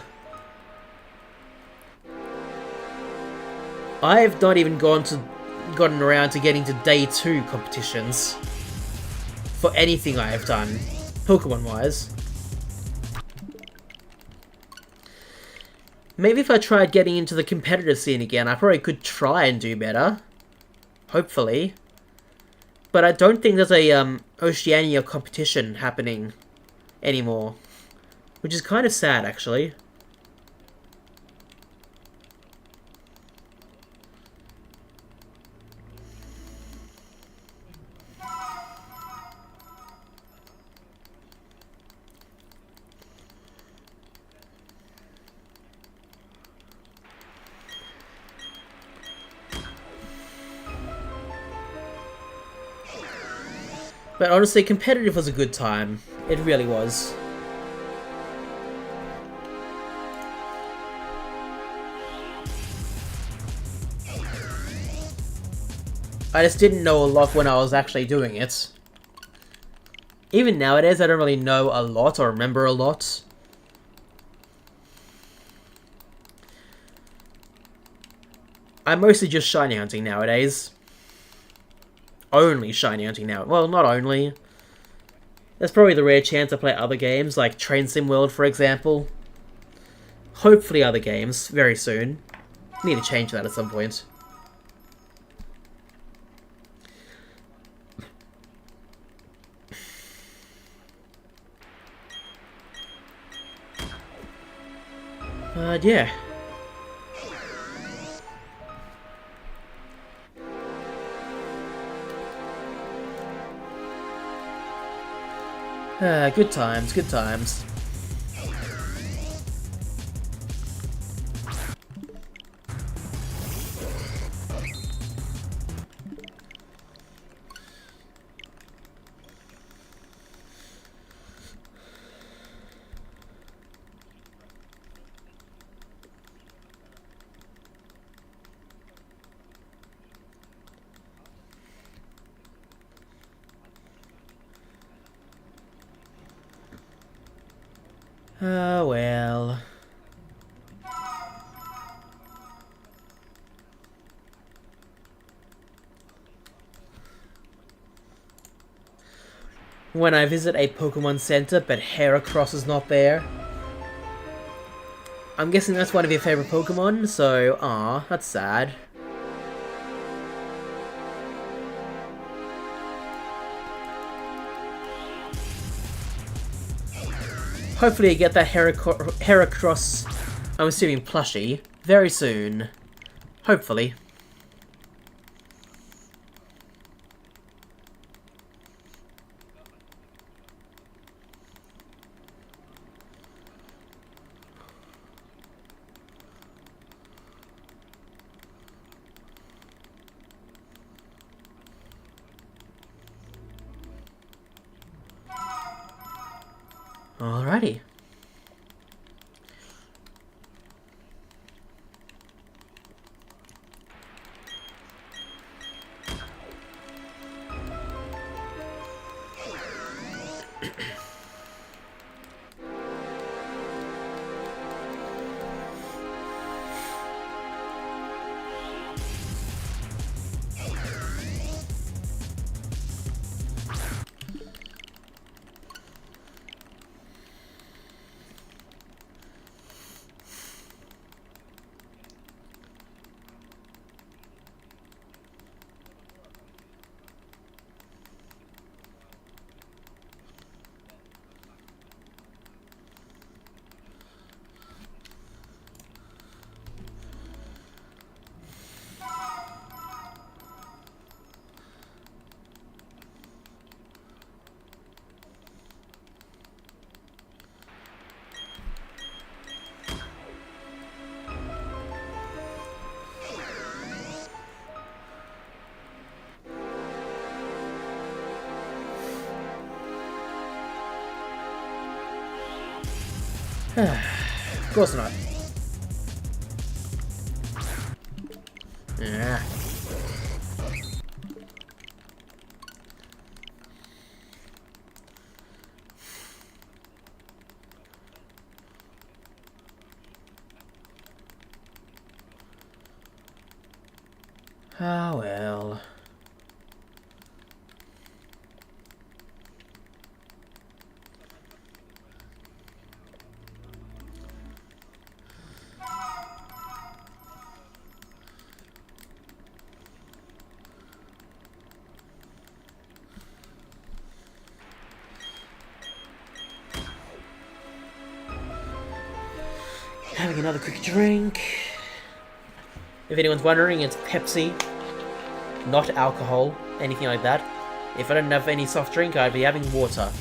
I've not even gotten around to getting to Day 2 competitions. For anything I have done. Pokemon-wise. Maybe if I tried getting into the competitive scene again, I probably could try and do better. Hopefully. But I don't think there's a Oceania competition happening anymore. Which is kind of sad, actually. But honestly, competitive was a good time. It really was. I just didn't know a lot when I was actually doing it. Even nowadays, I don't really know a lot or remember a lot. I'm mostly just shiny hunting nowadays. Only shiny hunting now. Well, not only. There's probably the rare chance I play other games, like Train Sim World, for example. Hopefully other games, very soon. Need to change that at some point. Yeah. Good times, good times. Oh, well. When I visit a Pokemon Center, but Heracross is not there. I'm guessing that's one of your favorite Pokemon, so, that's sad. Hopefully you get that Heracross, I'm assuming plushie, very soon. Hopefully. Alrighty. Of course not. Yeah. Ah, well. Having another quick drink. If anyone's wondering, it's Pepsi, not alcohol, anything like that. If I didn't have any soft drink, I'd be having water.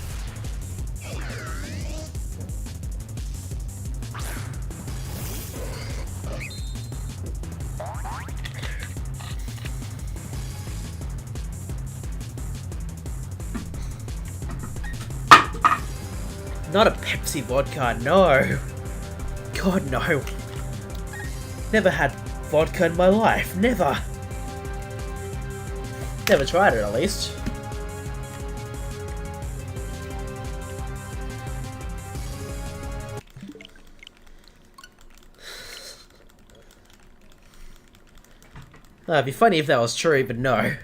Not a Pepsi vodka, no. God, no. Never had vodka in my life, never. Never tried it, at least. It'd be funny if that was true, but no.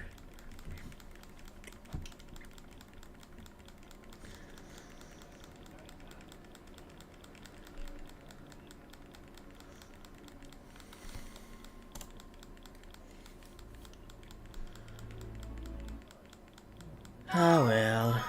Oh well.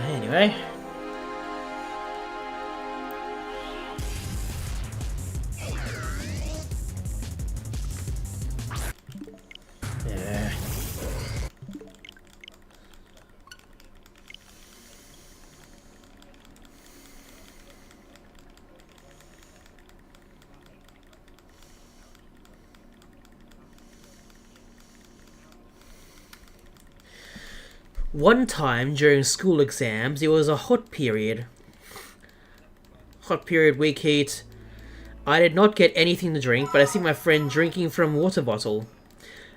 Anyway. Yeah. One time during school exams, it was a hot period. Hot period, weak heat. I did not get anything to drink, but I see my friend drinking from a water bottle.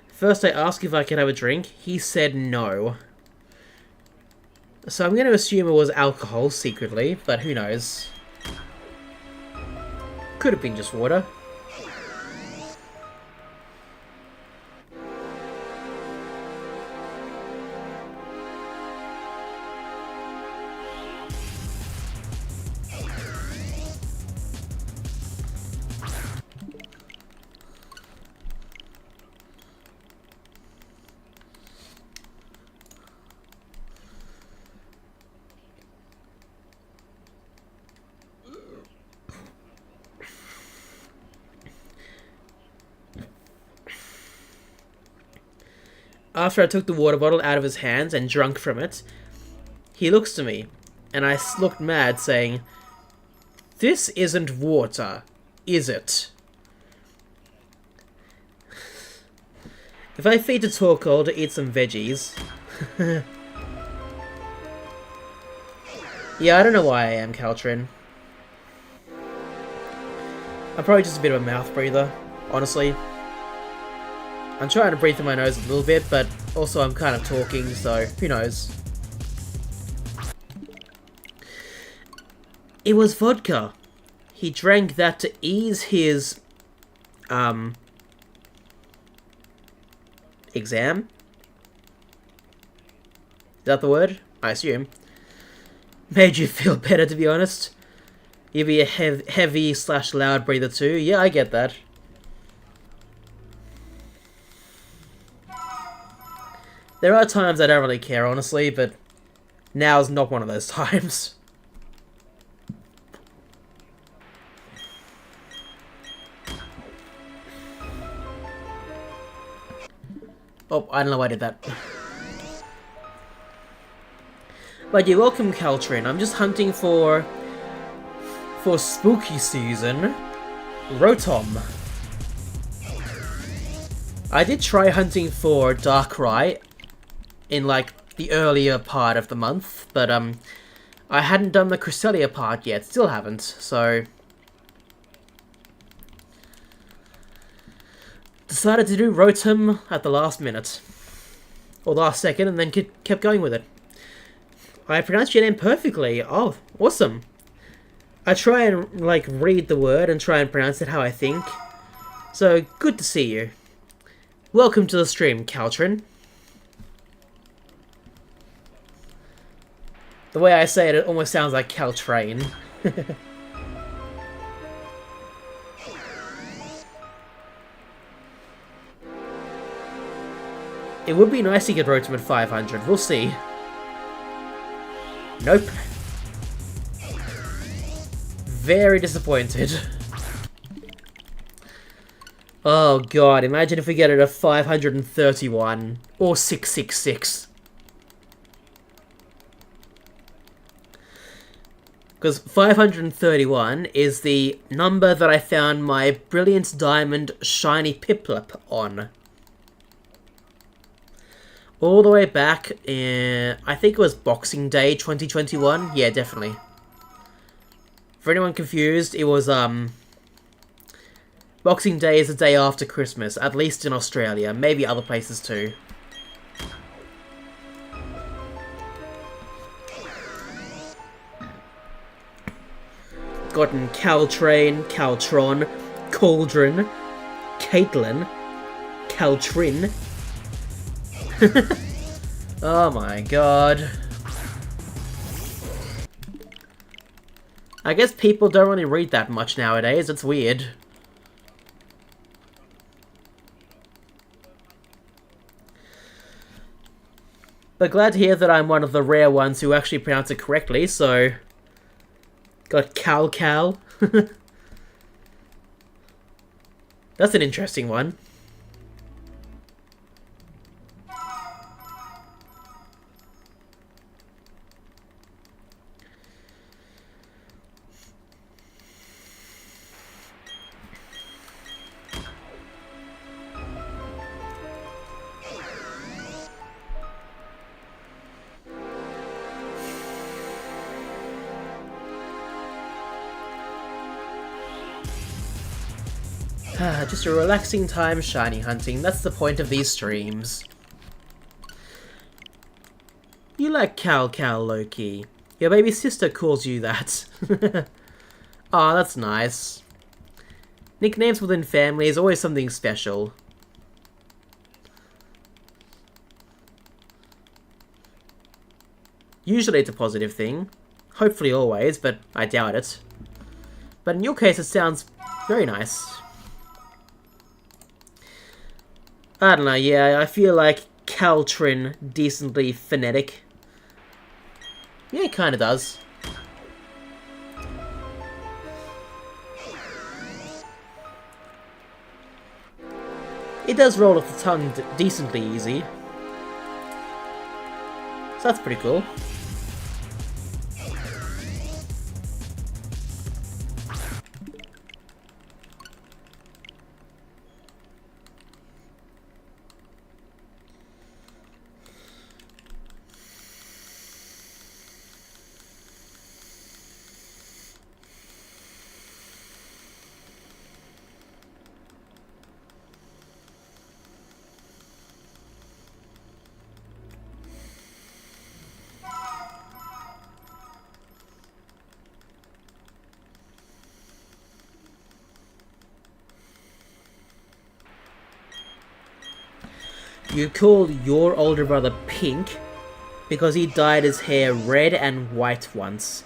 First I asked if I could have a drink. He said no. So I'm going to assume it was alcohol secretly, but who knows. Could have been just water. After I took the water bottle out of his hands and drank from it, he looks to me, and I looked mad, saying, "This isn't water, is it?" If I feed to Torkoal to eat some veggies... Yeah, I don't know why I am, Caltrin. I'm probably just a bit of a mouth breather, honestly. I'm trying to breathe through my nose a little bit, but also I'm kind of talking, so who knows. It was vodka. He drank that to ease his, exam? Is that the word? I assume. Made you feel better, to be honest. You'd be a heavy / loud breather too. Yeah, I get that. There are times I don't really care, honestly, but now's not one of those times. Oh, I don't know why I did that. But you're welcome, Caltrin. I'm just hunting for spooky season, Rotom. I did try hunting for Darkrai in, like, the earlier part of the month, but, I hadn't done the Cresselia part yet. Still haven't, so... Decided to do Rotom at the last minute. Or last second, and then kept going with it. I pronounced your name perfectly. Oh, awesome. I try and, like, read the word and try and pronounce it how I think. So, good to see you. Welcome to the stream, Caltrin. The way I say it, it almost sounds like Caltrain. It would be nice to get Rotom at 500. We'll see. Nope. Very disappointed. Oh god, imagine if we get it at 531 or 666. Because 531 is the number that I found my Brilliant Diamond Shiny Piplup on. All the way back in, I think it was Boxing Day 2021. Yeah, definitely. For anyone confused, it was, Boxing Day is the day after Christmas, at least in Australia, maybe other places too. Gotten Caltrain, Caltron, Cauldron, Caitlin, Caltrin. Oh my god. I guess people don't really read that much nowadays, it's weird. But glad to hear that I'm one of the rare ones who actually pronounce it correctly, so... Got Cal. That's an interesting one. Just a relaxing time shiny hunting. That's the point of these streams. You like Cal Loki. Your baby sister calls you that. Aw, that's nice. Nicknames within family is always something special. Usually it's a positive thing. Hopefully always, but I doubt it. But in your case it sounds very nice. I don't know, yeah, I feel like Caltrin decently phonetic. Yeah, it kinda does. It does roll off the tongue decently easy. So that's pretty cool. You call your older brother Pink because he dyed his hair red and white once.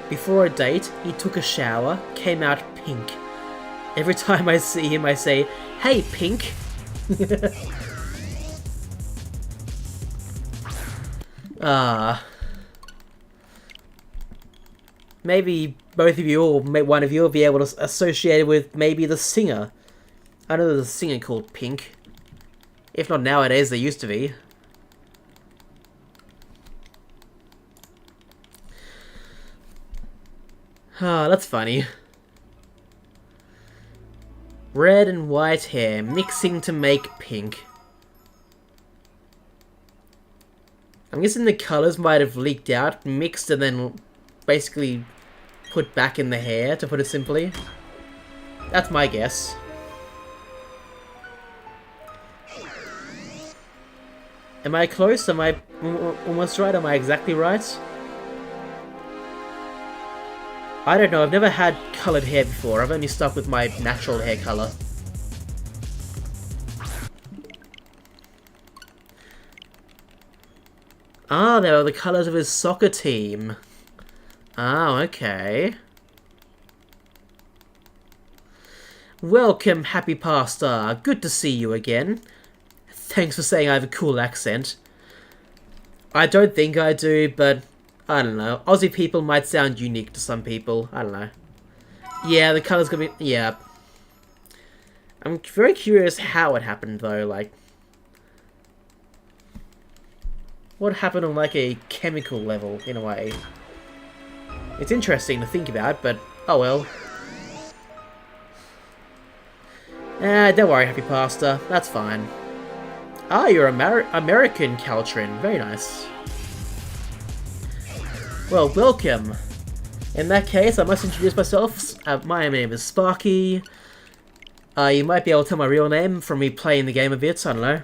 Before a date, he took a shower, came out pink. Every time I see him, I say, "Hey, Pink!" Maybe both of you, or one of you, will be able to associate it with maybe the singer. I know there's a singer called Pink. If not nowadays, there used to be. Ah, that's funny. Red and white hair mixing to make pink. I'm guessing the colours might have leaked out, mixed, and then basically put back in the hair, to put it simply. That's my guess. Am I close? Am I almost right? Am I exactly right? I don't know, I've never had coloured hair before. I've only stuck with my natural hair colour. Ah, they are the colours of his soccer team. Oh, okay. Welcome, Happy Pasta. Good to see you again. Thanks for saying I have a cool accent. I don't think I do, but I don't know. Aussie people might sound unique to some people. I don't know. Yeah, the colour's gonna be... yeah. I'm very curious how it happened, though. Like, what happened on, like, a chemical level, in a way? It's interesting to think about, but oh well. Don't worry, Happy Pasta. That's fine. Ah, you're American, Caltrin. Very nice. Well, welcome. In that case, I must introduce myself. My name is Sparky. You might be able to tell my real name from me playing the game a bit, I don't know.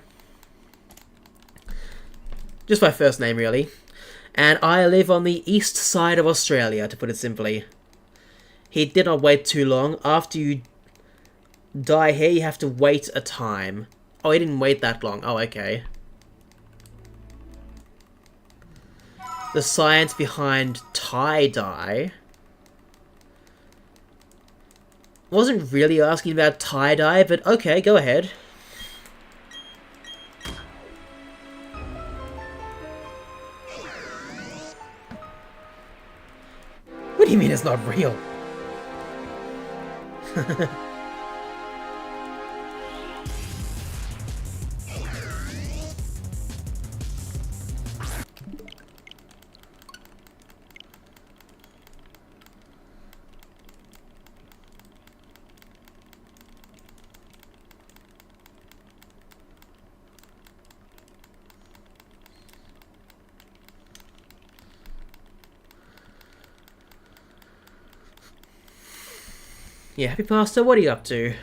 Just my first name, really. And I live on the east side of Australia, to put it simply. He did not wait too long. After you die here, you have to wait a time. Oh, he didn't wait that long. Oh, okay. The science behind tie-dye. Wasn't really asking about tie-dye, but okay, go ahead. What do you mean it's not real? Yeah, Happy Pasta, what are you up to?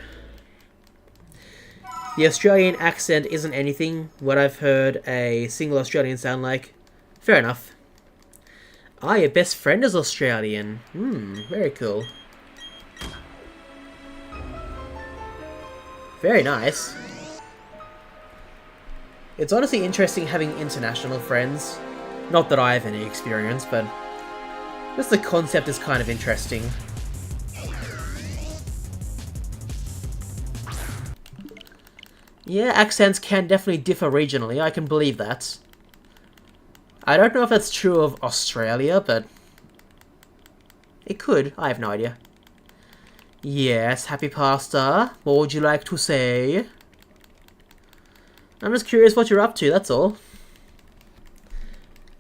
The Australian accent isn't anything what I've heard a single Australian sound like. Fair enough. Ah, your best friend is Australian. Very cool. Very nice. It's honestly interesting having international friends. Not that I have any experience, but just the concept is kind of interesting. Yeah, accents can definitely differ regionally, I can believe that. I don't know if that's true of Australia, but it could, I have no idea. Yes, Happy Pasta, what would you like to say? I'm just curious what you're up to, that's all.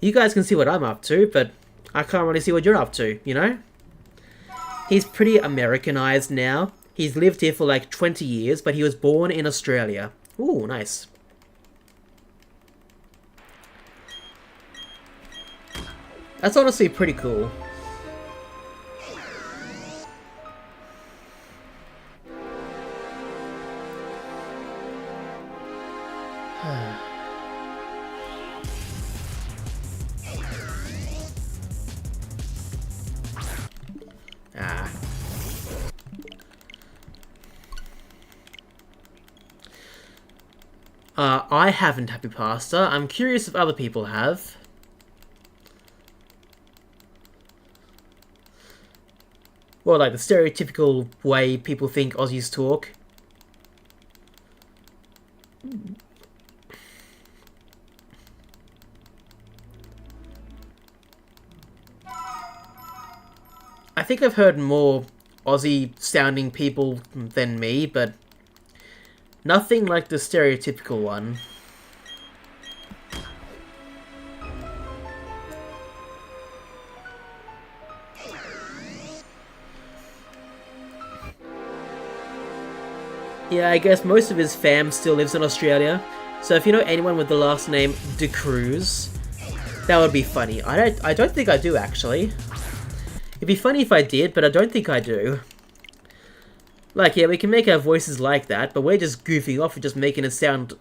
You guys can see what I'm up to, but I can't really see what you're up to, you know? He's pretty Americanized now. He's lived here for like 20 years, but he was born in Australia. Ooh, nice. That's honestly pretty cool. I haven't Happy Pasta. I'm curious if other people have. Well, like the stereotypical way people think Aussies talk. I think I've heard more Aussie-sounding people than me, but nothing like the stereotypical one. Yeah, I guess most of his fam still lives in Australia, so if you know anyone with the last name De Cruz, that would be funny. I don't think I do, actually. It'd be funny if I did, but I don't think I do. Like, yeah, we can make our voices like that, but we're just goofing off and just making it sound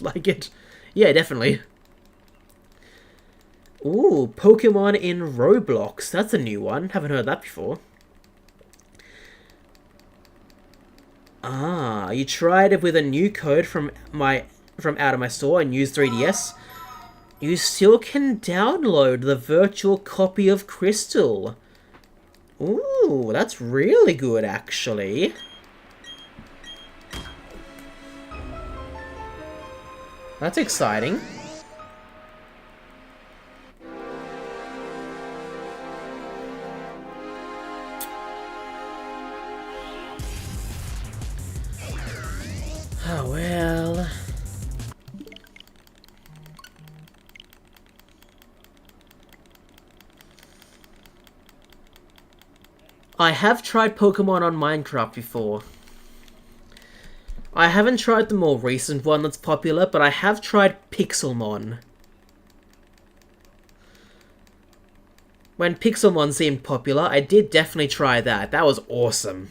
like it. Yeah, definitely. Ooh, Pokemon in Roblox. That's a new one. Haven't heard that before. Ah, you tried it with a new code from out of my store and used 3DS. You still can download the virtual copy of Crystal. Ooh, that's really good, actually. That's exciting. Oh, well. I have tried Pokemon on Minecraft before. I haven't tried the more recent one that's popular, but I have tried Pixelmon. When Pixelmon seemed popular, I did definitely try that. That was awesome.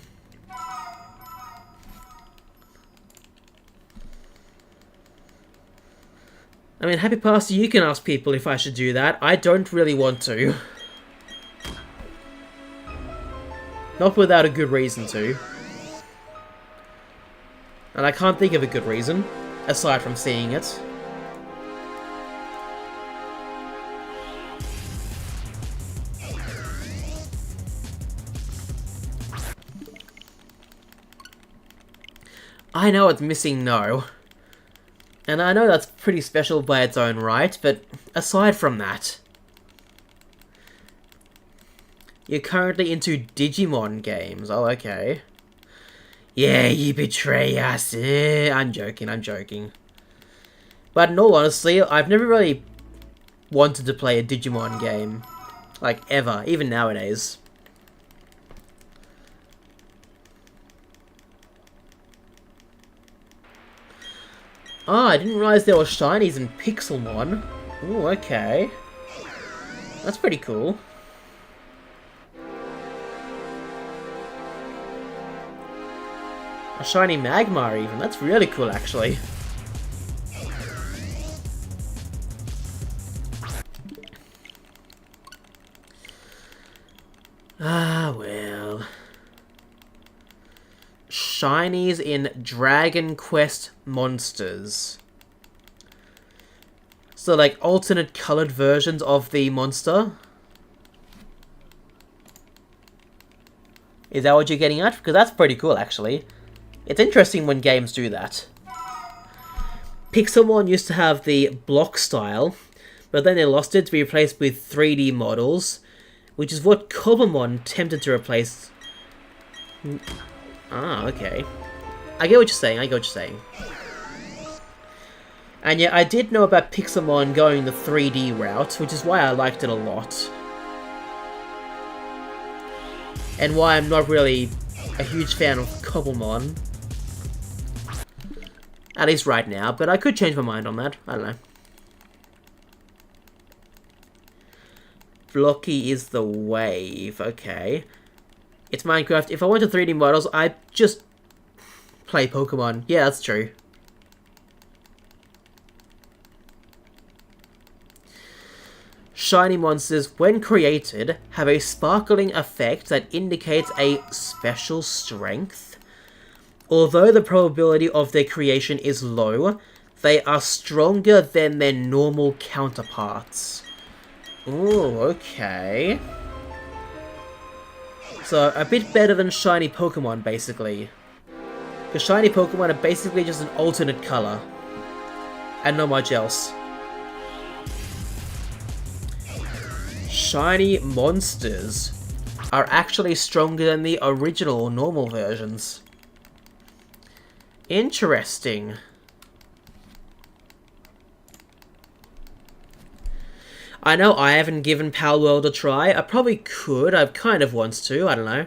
I mean, Happy Pastor, you can ask people if I should do that. I don't really want to. Not without a good reason to. And I can't think of a good reason, aside from seeing it. I know it's missing No. And I know that's pretty special by its own right, but aside from that... You're currently into Digimon games. Oh, okay. Yeah, you betray us. I'm joking. But in all honesty, I've never really wanted to play a Digimon game. Like, ever. Even nowadays. Ah, I didn't realize there were shinies in Pixelmon. Ooh, okay. That's pretty cool. A shiny Magmar even. That's really cool, actually. Ah, well. Shinies in Dragon Quest monsters. So, like, alternate colored versions of the monster? Is that what you're getting at? Because that's pretty cool, actually. It's interesting when games do that. Pixelmon used to have the block style, but then they lost it to be replaced with 3D models, which is what Cobblemon attempted to replace. Ah, okay. I get what you're saying, And yeah, I did know about Pixelmon going the 3D route, which is why I liked it a lot. And why I'm not really a huge fan of Cobblemon. At least right now, but I could change my mind on that. I don't know. Blocky is the wave. Okay. It's Minecraft. If I want to 3D models, I just play Pokemon. Yeah, that's true. Shiny monsters, when created, have a sparkling effect that indicates a special strength. Although the probability of their creation is low, they are stronger than their normal counterparts. Ooh, okay. So, a bit better than shiny Pokemon, basically. Because shiny Pokemon are basically just an alternate colour. And not much else. Shiny monsters are actually stronger than the original or normal versions. Interesting. I know I haven't given Palworld a try. I probably could. I kind of want to. I don't know.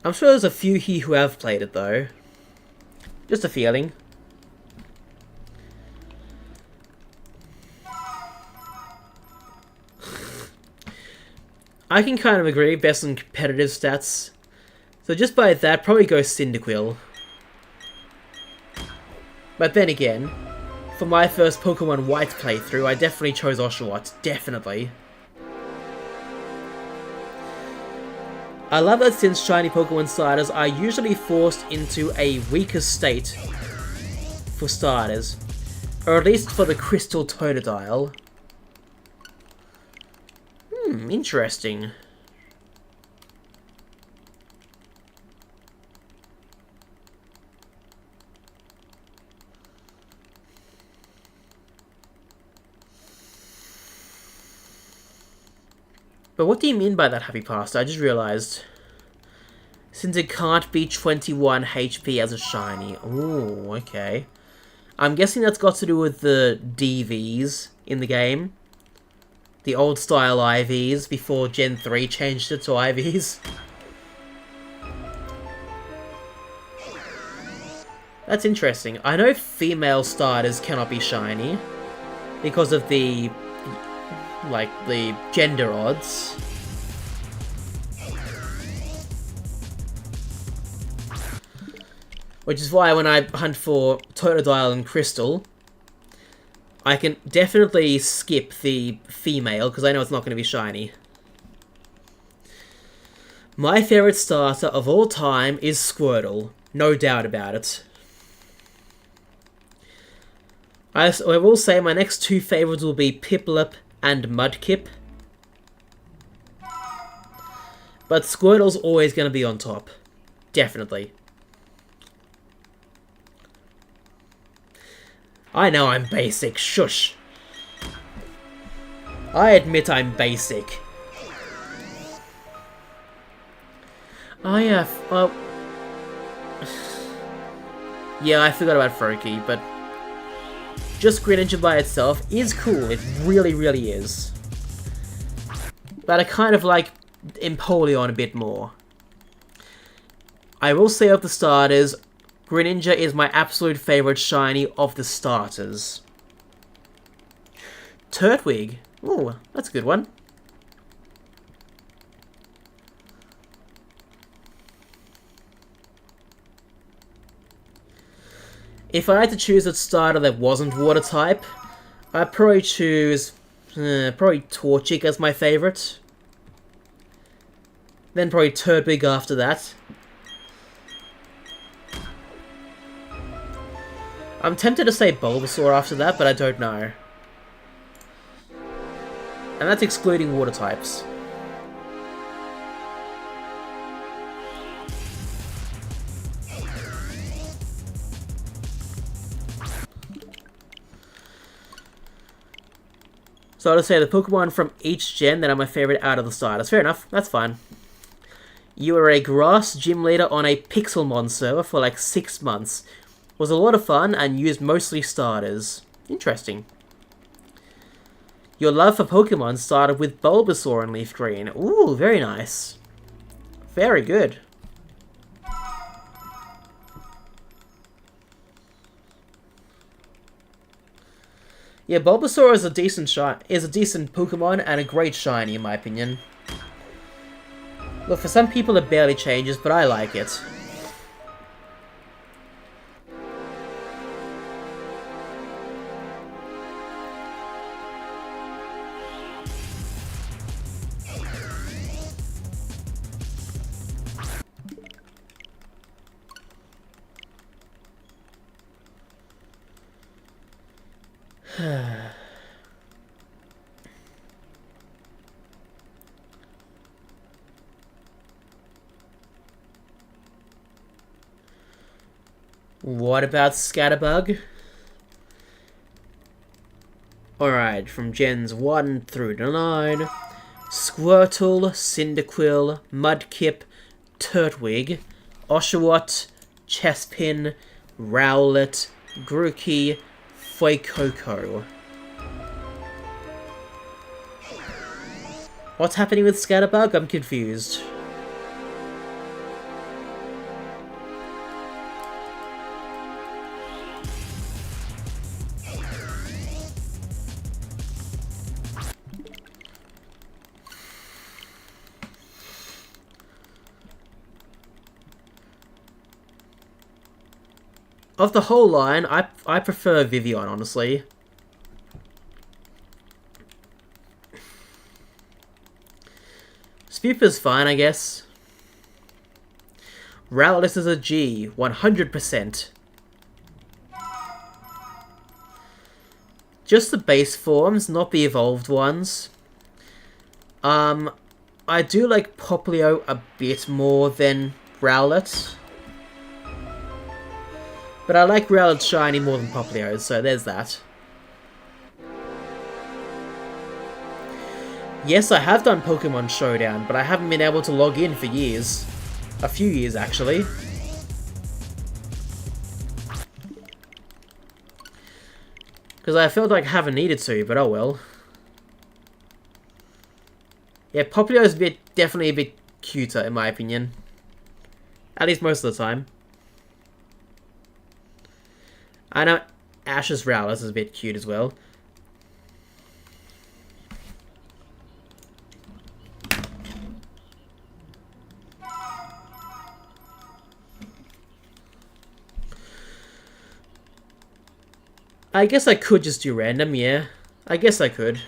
I'm sure there's a few here who have played it, though. Just a feeling. I can kind of agree, best on competitive stats. So just by that, probably go Cyndaquil. But then again, for my first Pokemon White playthrough, I definitely chose Oshawott. Definitely. I love that since shiny Pokemon starters are usually forced into a weaker state for starters. Or at least for the Crystal Totodile. Interesting. But what do you mean by that, Happy Pasta? I just realized. Since it can't be 21 HP as a shiny. Ooh, okay. I'm guessing that's got to do with the DVs in the game. The old style IVs before Gen 3 changed it to IVs. That's interesting. I know female starters cannot be shiny because of the gender odds. Which is why when I hunt for Totodile and Crystal, I can definitely skip the female, because I know it's not going to be shiny. My favourite starter of all time is Squirtle. No doubt about it. I will say my next two favourites will be Piplup and Mudkip. But Squirtle's always going to be on top. Definitely. I know I'm basic, shush. I admit I'm basic. Oh yeah, well... yeah, I forgot about Froakie, but... just Greninja by itself is cool, it really, really is. But I kind of like Empoleon a bit more. I will say of the starters, Greninja is my absolute favourite shiny of the starters. Turtwig. Ooh, that's a good one. If I had to choose a starter that wasn't water type, I'd probably choose probably Torchic as my favourite. Then probably Turtwig after that. I'm tempted to say Bulbasaur after that, but I don't know. And that's excluding water types. So I'll just say the Pokemon from each gen that are my favourite out of the starters. Fair enough, that's fine. You were a grass gym leader on a Pixelmon server for like 6 months. Was a lot of fun and used mostly starters. Interesting. Your love for Pokemon started with Bulbasaur and Leaf Green. Ooh, very nice. Very good. Yeah, Bulbasaur is a decent Pokemon and a great shiny in my opinion. Look, for some people it barely changes, but I like it. What about Scatterbug? Alright, from gens 1 through to 9. Squirtle, Cyndaquil, Mudkip, Turtwig, Oshawott, Chespin, Rowlet, Grookey, Fuecoco. What's happening with Scatterbug? I'm confused. Of the whole line, I prefer Vivian, honestly. Spewper's fine, I guess. Rowlet is a G, 100%. Just the base forms, not the evolved ones. I do like Popplio a bit more than Rowlet. But I like Rowlet's shiny more than Popplio's, so there's that. Yes, I have done Pokemon Showdown, but I haven't been able to log in for years. A few years, actually. Because I felt like I haven't needed to, but oh well. Yeah, Popplio's definitely a bit cuter, in my opinion. At least most of the time. I know Ash's Rowlet is a bit cute as well. I guess I could just do random, yeah. I guess I could.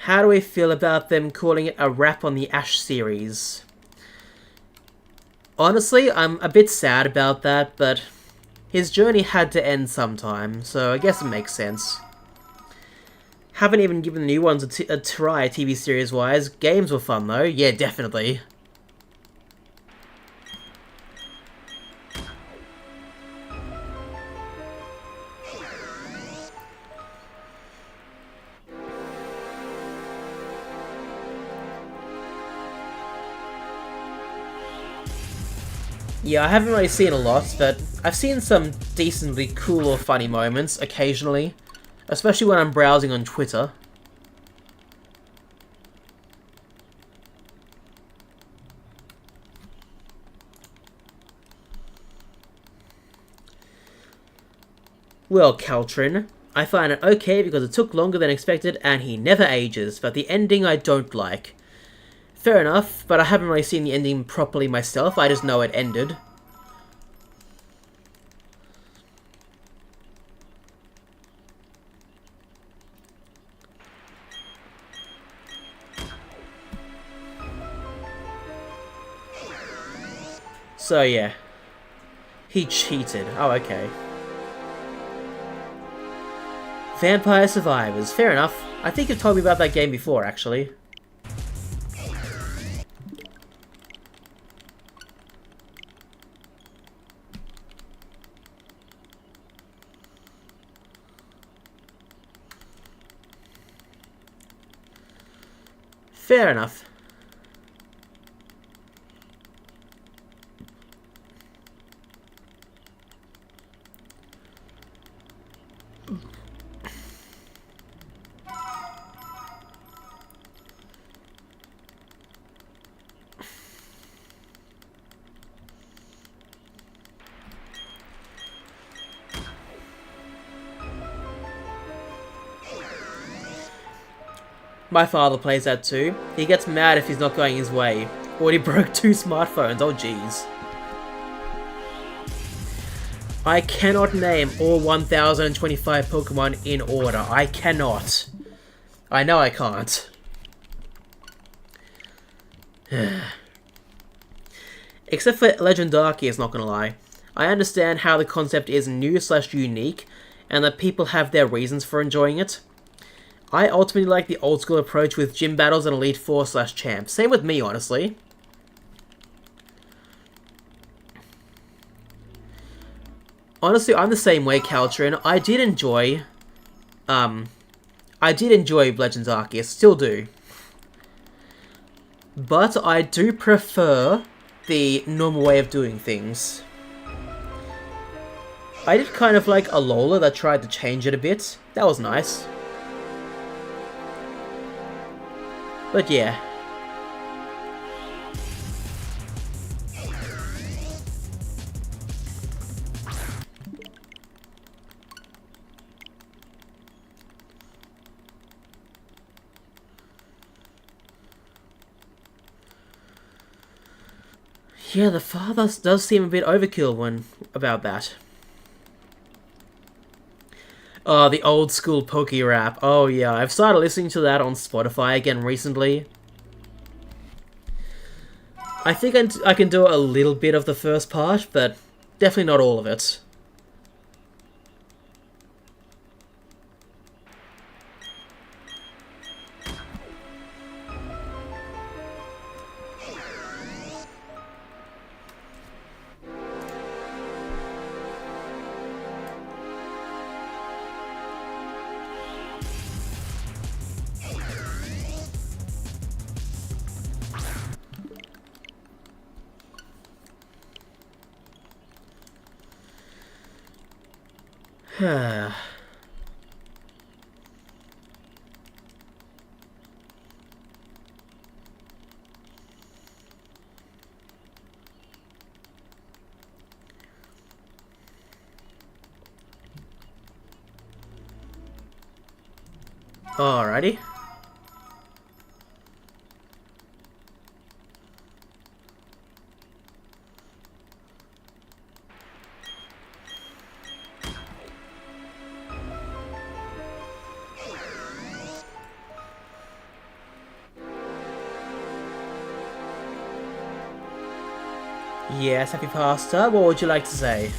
How do we feel about them calling it a wrap on the Ash series? Honestly, I'm a bit sad about that, but his journey had to end sometime, so I guess it makes sense. Haven't even given the new ones a try, TV series-wise. Games were fun, though. Yeah, definitely. Yeah, I haven't really seen a lot, but I've seen some decently cool or funny moments occasionally, especially when I'm browsing on Twitter. Well, Caltrin, I find it okay because it took longer than expected and he never ages, but the ending I don't like. Fair enough, but I haven't really seen the ending properly myself, I just know it ended. So yeah. He cheated. Oh, okay. Vampire Survivors. Fair enough. I think you've told me about that game before, actually. Fair enough. My father plays that too. He gets mad if he's not going his way. Already broke 2 smartphones, oh jeez. I cannot name all 1025 Pokemon in order. I cannot. I know I can't. Except for Legend Arceus, not gonna lie. I understand how the concept is new/unique, and that people have their reasons for enjoying it. I ultimately like the old school approach with gym battles and Elite Four/champ. Same with me, honestly. Honestly, I'm the same way, Caltrin. I did enjoy Legends Arceus, still do. But I do prefer the normal way of doing things. I did kind of like Alola that tried to change it a bit. That was nice. But yeah. Yeah, the father does seem a bit overkill about that. Oh, the old school Poke rap. Oh yeah, I've started listening to that on Spotify again recently. I think I can do a little bit of the first part, but definitely not all of it. Alrighty. Yes, happy pasta. What would you like to say?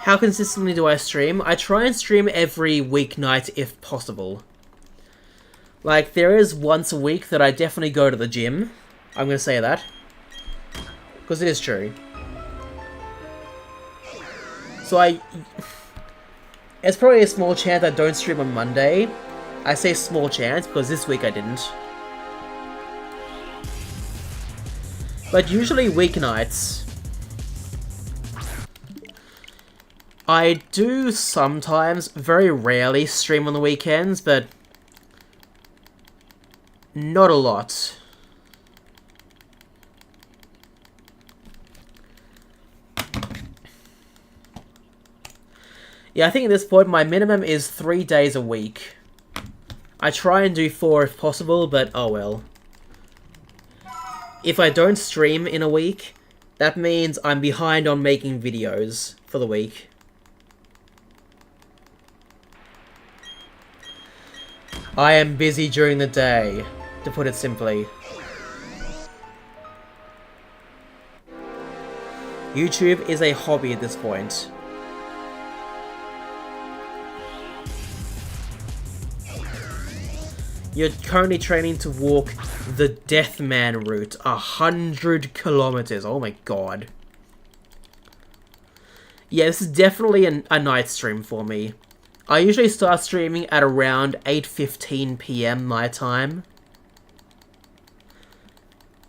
How consistently do I stream? I try and stream every weeknight if possible. Like, there is once a week that I definitely go to the gym. I'm gonna say that. Because it is true. So it's probably a small chance I don't stream on Monday. I say small chance because this week I didn't. But usually weeknights, I do sometimes, very rarely, stream on the weekends, but not a lot. Yeah, I think at this point my minimum is 3 days a week. I try and do 4 if possible, but oh well. If I don't stream in a week, that means I'm behind on making videos for the week. I am busy during the day, to put it simply. YouTube is a hobby at this point. You're currently training to walk the Deathman route, 100 kilometers. Oh my god. Yeah, this is definitely a night stream for me. I usually start streaming at around 8:15 PM my time,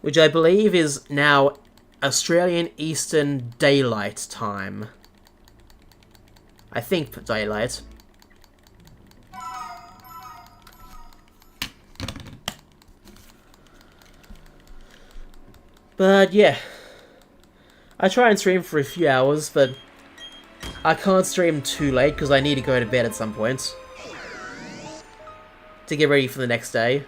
which I believe is now Australian Eastern Daylight Time. I think daylight. But yeah, I try and stream for a few hours, but I can't stream too late because I need to go to bed at some point to get ready for the next day.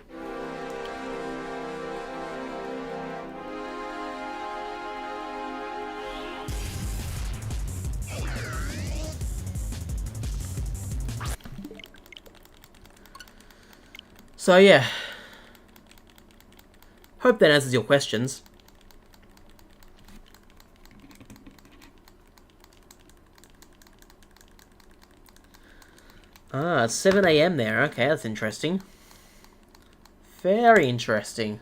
So yeah, hope that answers your questions. Ah, it's 7 AM there. Okay, that's interesting. Very interesting.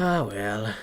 Ah, well.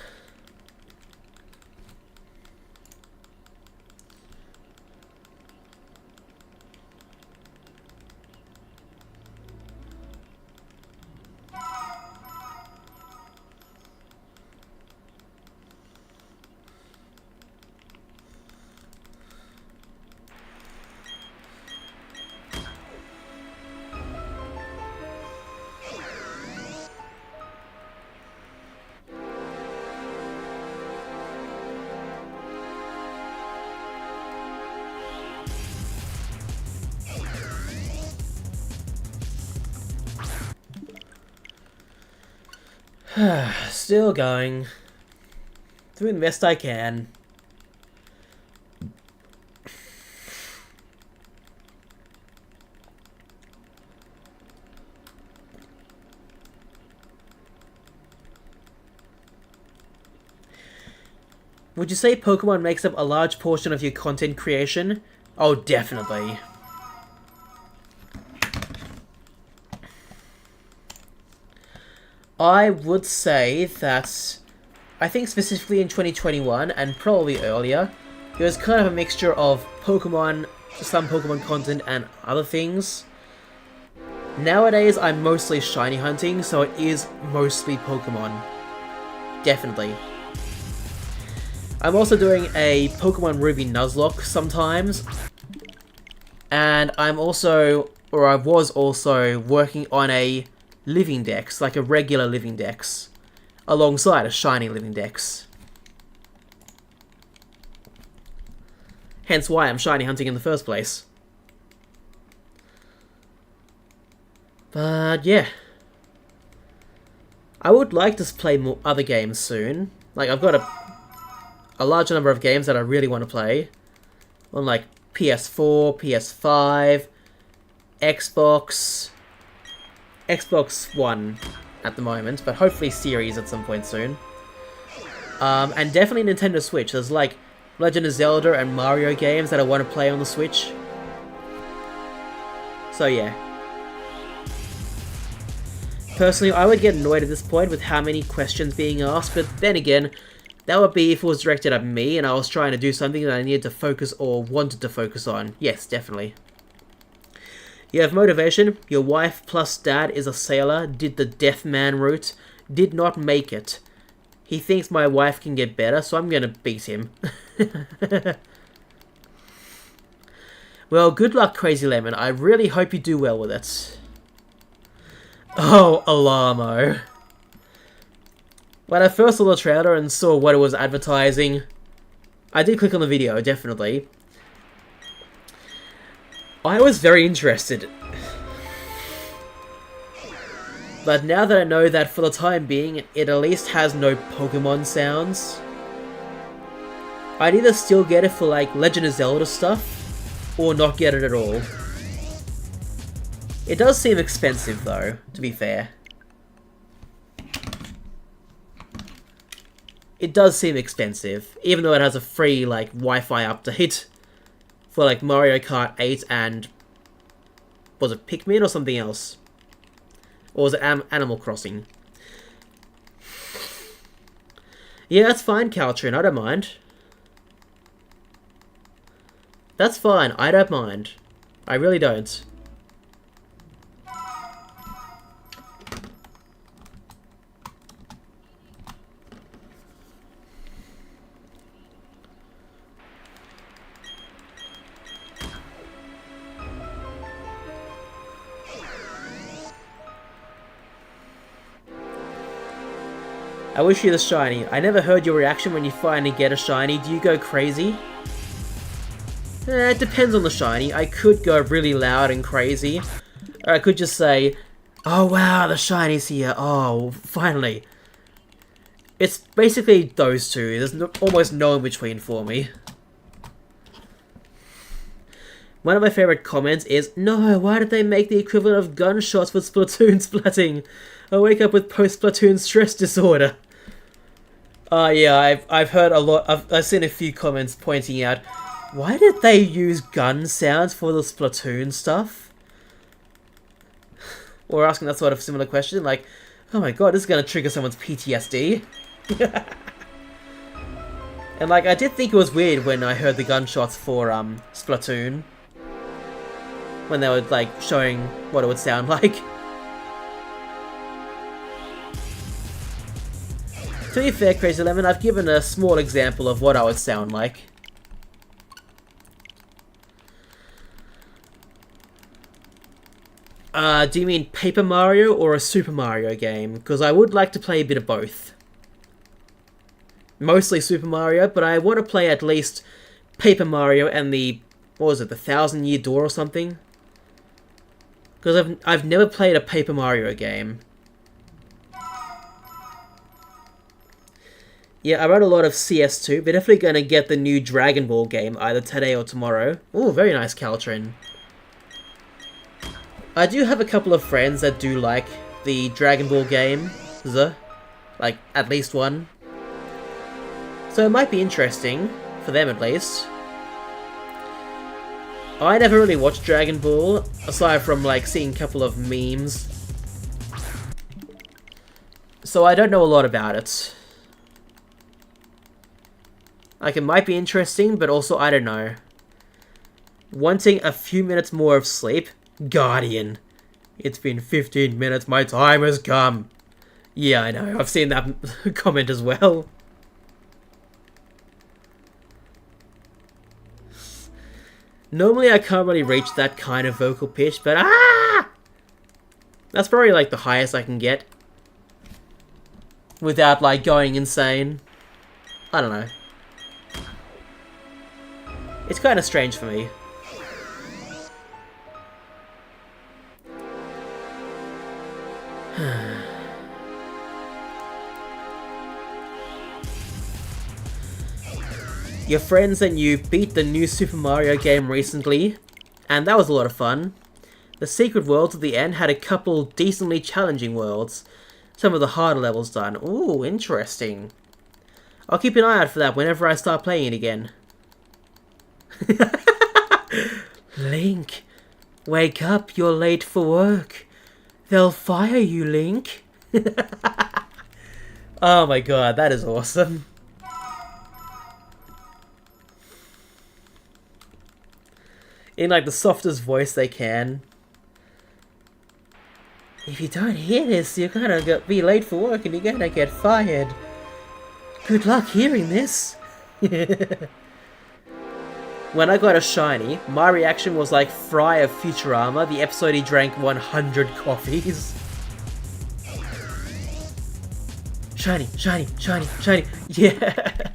Still going. Doing the best I can. Would you say Pokemon makes up a large portion of your content creation? Oh, definitely. I would say that, I think specifically in 2021, and probably earlier, it was kind of a mixture of Pokemon, some Pokemon content, and other things. Nowadays, I'm mostly shiny hunting, so it is mostly Pokemon. Definitely. I'm also doing a Pokemon Ruby Nuzlocke sometimes, and I'm also, or I was also, working on a living dex, like a regular living dex, alongside a shiny living dex. Hence why I'm shiny hunting in the first place. But yeah. I would like to play more other games soon. Like, I've got a large number of games that I really want to play. On like PS4, PS5, Xbox One at the moment, but hopefully Series at some point soon. And definitely Nintendo Switch. There's like Legend of Zelda and Mario games that I want to play on the Switch. So yeah. Personally, I would get annoyed at this point with how many questions being asked, but then again, that would be if it was directed at me and I was trying to do something that I needed to focus or wanted to focus on. Yes, definitely. You have motivation. Your wife plus dad is a sailor, did the deaf man route, did not make it. He thinks my wife can get better, so I'm gonna beat him. Well, good luck, Crazy Lemon. I really hope you do well with it. Oh, Alarmo. When I first saw the trailer and saw what it was advertising, I did click on the video, definitely. I was very interested. But now that I know that for the time being, it at least has no Pokemon sounds, I'd either still get it for like Legend of Zelda stuff, or not get it at all. It does seem expensive though, to be fair. It does seem expensive, even though it has a free like Wi-Fi update for like Mario Kart 8 and, was it Pikmin or something else? Or was it Animal Crossing? Yeah, that's fine, Caltrin, I don't mind. That's fine, I don't mind. I really don't. I wish you the shiny. I never heard your reaction when you finally get a shiny. Do you go crazy? It depends on the shiny. I could go really loud and crazy. Or I could just say, oh wow, the shiny's here. Oh, finally. It's basically those two. There's almost no in between for me. One of my favorite comments is, no, why did they make the equivalent of gunshots with Splatoon splatting? I wake up with post-Splatoon stress disorder. Yeah, I've heard a lot, I've seen a few comments pointing out, why did they use gun sounds for the Splatoon stuff? Or asking that sort of similar question, like, oh my god, this is gonna trigger someone's PTSD. And like, I did think it was weird when I heard the gunshots for Splatoon. When they were like showing what it would sound like. To be fair, Crazy Lemon, I've given a small example of what I would sound like. Do you mean Paper Mario or a Super Mario game? Because I would like to play a bit of both. Mostly Super Mario, but I want to play at least Paper Mario and the, what was it, the 1,000-Year Door or something? Because I've never played a Paper Mario game. Yeah, I wrote a lot of CS2. We're definitely going to get the new Dragon Ball game either today or tomorrow. Ooh, very nice Caltrin. I do have a couple of friends that do like the Dragon Ball game. Like, at least one. So it might be interesting, for them at least. I never really watched Dragon Ball, aside from like seeing a couple of memes. So I don't know a lot about it. Like, it might be interesting, but also I don't know. Wanting a few minutes more of sleep? Guardian. It's been 15 minutes, my time has come. Yeah, I know, I've seen that comment as well. Normally I can't really reach that kind of vocal pitch, but that's probably like the highest I can get. Without like going insane. I don't know. It's kind of strange for me. Your friends and you beat the new Super Mario game recently, and that was a lot of fun. The secret worlds at the end had a couple decently challenging worlds. Some of the harder levels done. Ooh, interesting. I'll keep an eye out for that whenever I start playing it again. Link, wake up, you're late for work. They'll fire you, Link. Oh my god, that is awesome. In like the softest voice they can. If you don't hear this, you're gonna be late for work and you're gonna get fired. Good luck hearing this. When I got a shiny, my reaction was like Fry of Futurama, the episode he drank 100 coffees. Shiny, shiny, shiny, shiny. Yeah.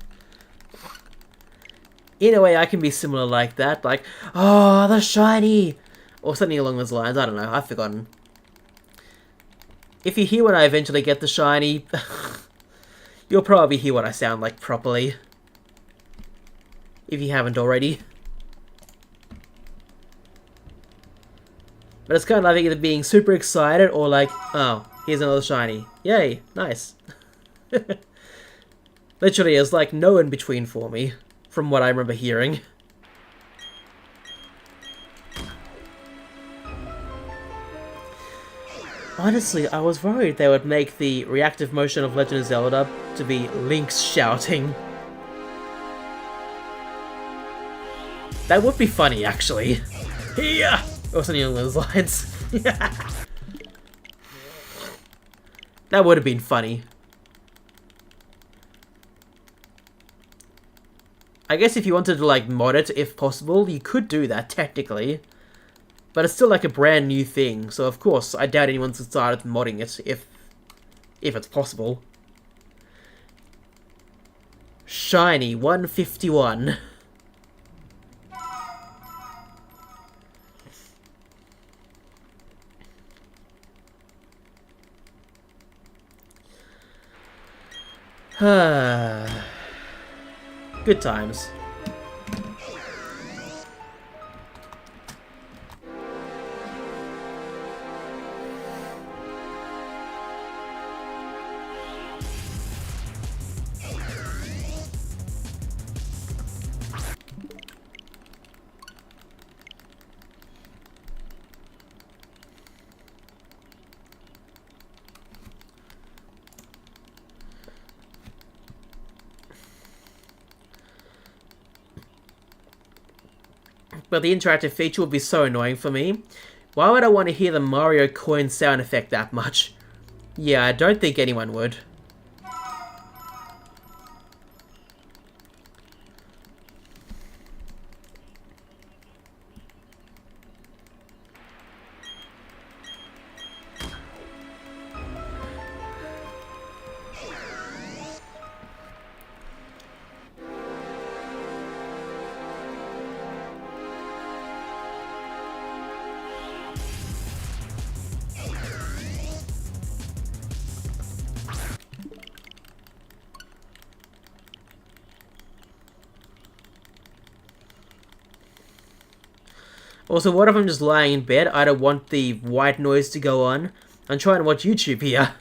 In a way, I can be similar like that. Like, oh, the shiny! Or something along those lines. I don't know. I've forgotten. If you hear when I eventually get the shiny, you'll probably hear what I sound like properly. If you haven't already. But it's kind of like either being super excited or like, oh, here's another shiny. Yay, nice. Literally, there's like no in between for me. From what I remember hearing. Honestly, I was worried they would make the reactive motion of Legend of Zelda to be Link's shouting. That would be funny, actually. Yeah! Or something along those lines. That would have been funny. I guess if you wanted to, like, mod it, if possible, you could do that, technically. But it's still, like, a brand new thing, so of course, I doubt anyone's started modding it, if it's possible. Shiny 151. Good times. But the interactive feature would be so annoying for me. Why would I want to hear the Mario coin sound effect that much? Yeah, I don't think anyone would. Also, what if I'm just lying in bed? I don't want the white noise to go on. I'm trying to watch YouTube here.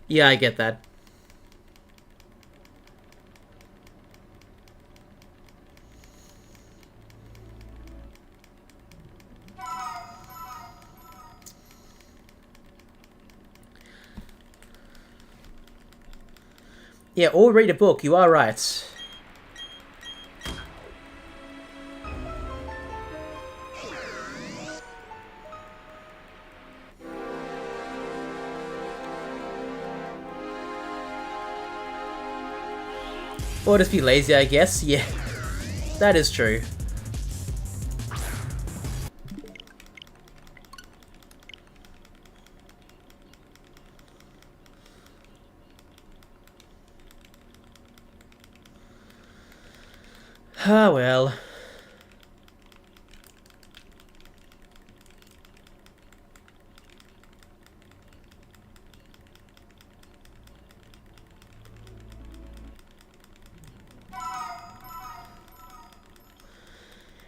Yeah, I get that. Yeah, or read a book, you are right. Or just be lazy, I guess. Yeah, that is true. Ah, well.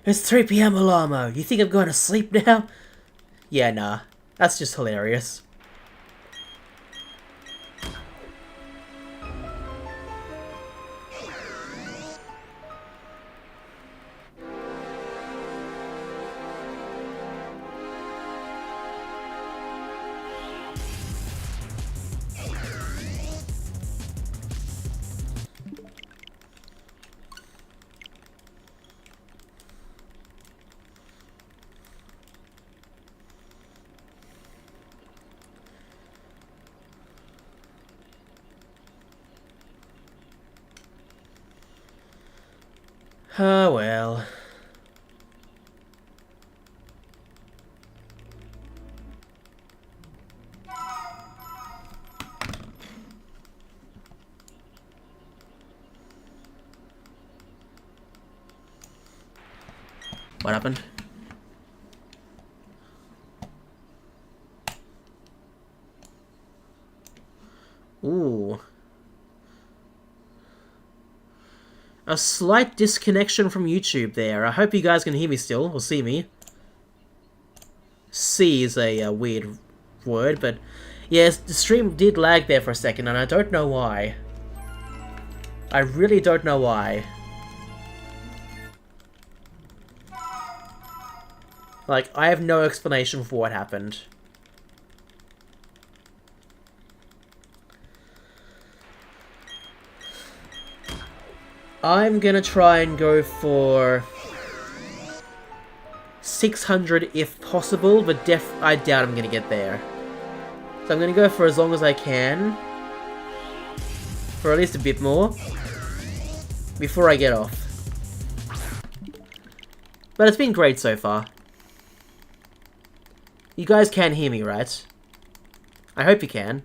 It's 3 PM, Alamo. You think I'm going to sleep now? Yeah, nah. That's just hilarious. Ah, well. What happened? Ooh. A slight disconnection from YouTube there. I hope you guys can hear me still, or see me. See is a weird word, but yes, the stream did lag there for a second, and I don't know why. I really don't know why. Like, I have no explanation for what happened. I'm gonna try and go for 600 if possible, but I doubt I'm gonna get there. So I'm gonna go for as long as I can. For at least a bit more. Before I get off. But it's been great so far. You guys can hear me, right? I hope you can.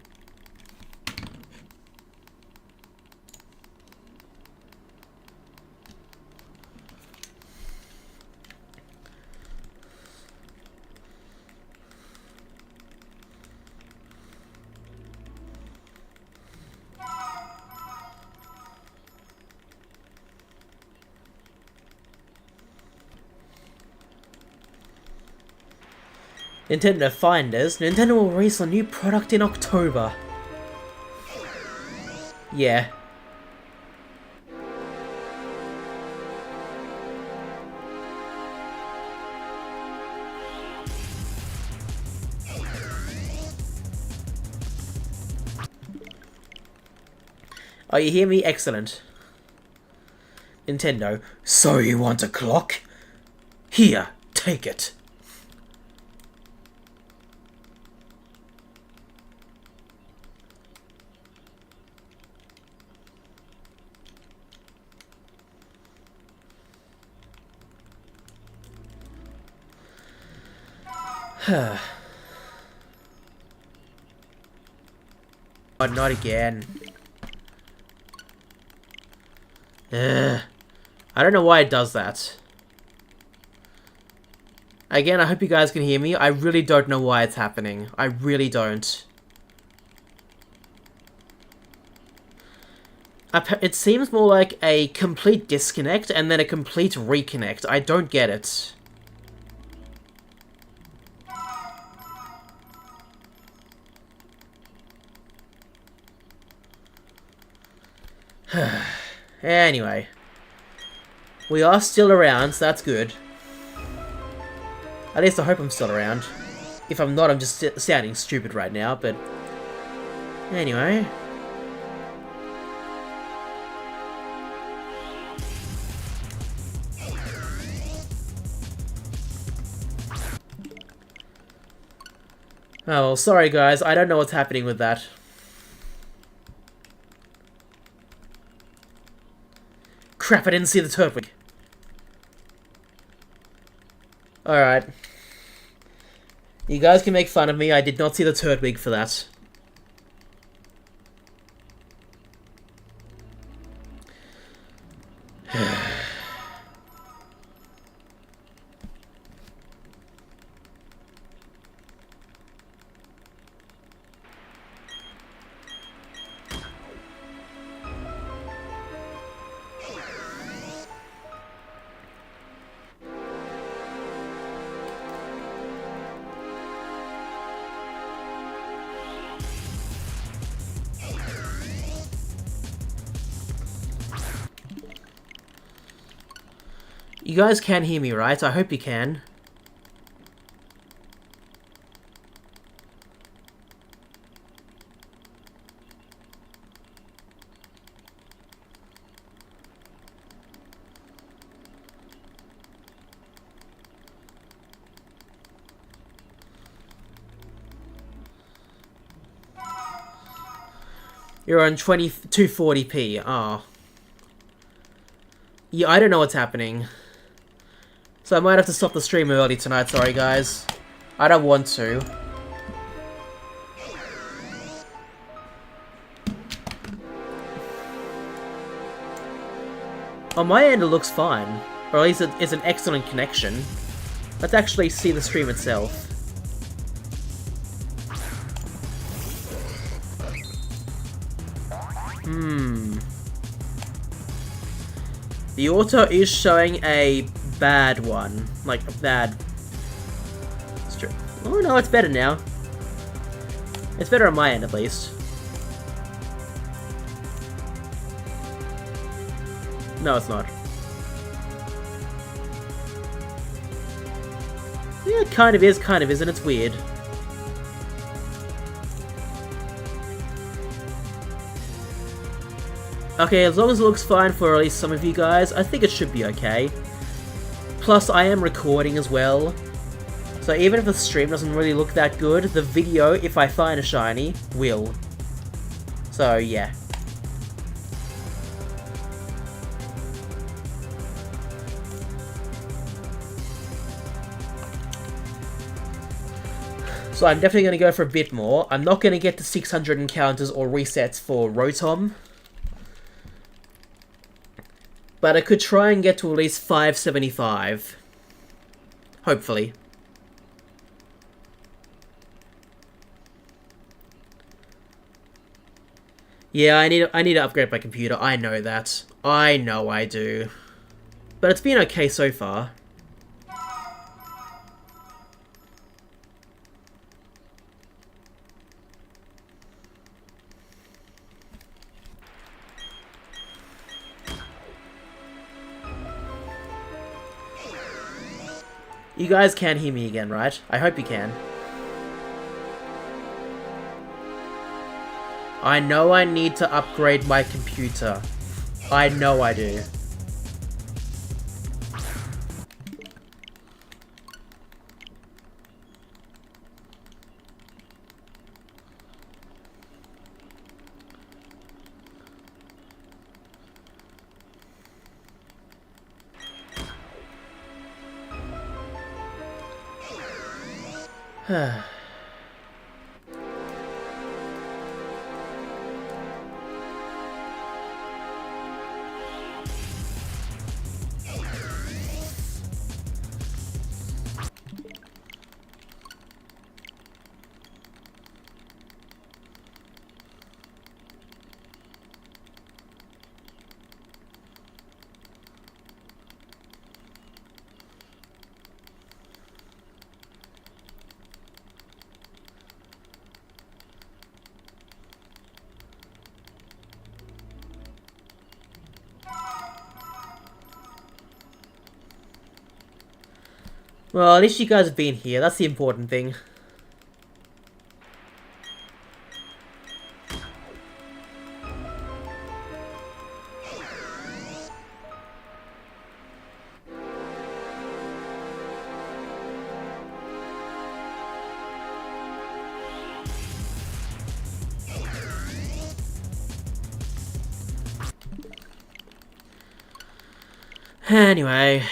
Nintendo Finders. Nintendo will release a new product in October. Yeah. Oh, you hear me? Excellent. Nintendo. So you want a clock? Here, take it. Oh, not again. I don't know why it does that. Again, I hope you guys can hear me. I really don't know why it's happening. I really don't. It seems more like a complete disconnect and then a complete reconnect. I don't get it. Anyway. We are still around, so that's good. At least I hope I'm still around. If I'm not, I'm just sounding stupid right now, but... Anyway... Oh, well, sorry guys, I don't know what's happening with that. Crap, I didn't see the Turtwig. Alright. You guys can make fun of me, I did not see the Turtwig for that. You guys can hear me, right? I hope you can. You're on 240p. Oh. Yeah, I don't know what's happening. So I might have to stop the stream early tonight, sorry guys. I don't want to. On my end it looks fine. Or at least it's an excellent connection. Let's actually see the stream itself. The auto is showing a bad one. Like, a bad... Oh no, it's better now. It's better on my end, at least. No, it's not. Yeah, it kind of is, kind of isn't. It's weird. Okay, as long as it looks fine for at least some of you guys, I think it should be okay. Plus, I am recording as well. So even if the stream doesn't really look that good, the video, if I find a shiny, will. So, yeah. So I'm definitely going to go for a bit more. I'm not going to get to 600 encounters or resets for Rotom. But I could try and get to at least 575. Hopefully. Yeah, I need to upgrade my computer. I know that. I know I do. But it's been okay so far. You guys can hear me again, right? I hope you can. I know I need to upgrade my computer. I know I do. Well, at least you guys have been here. That's the important thing. Anyway.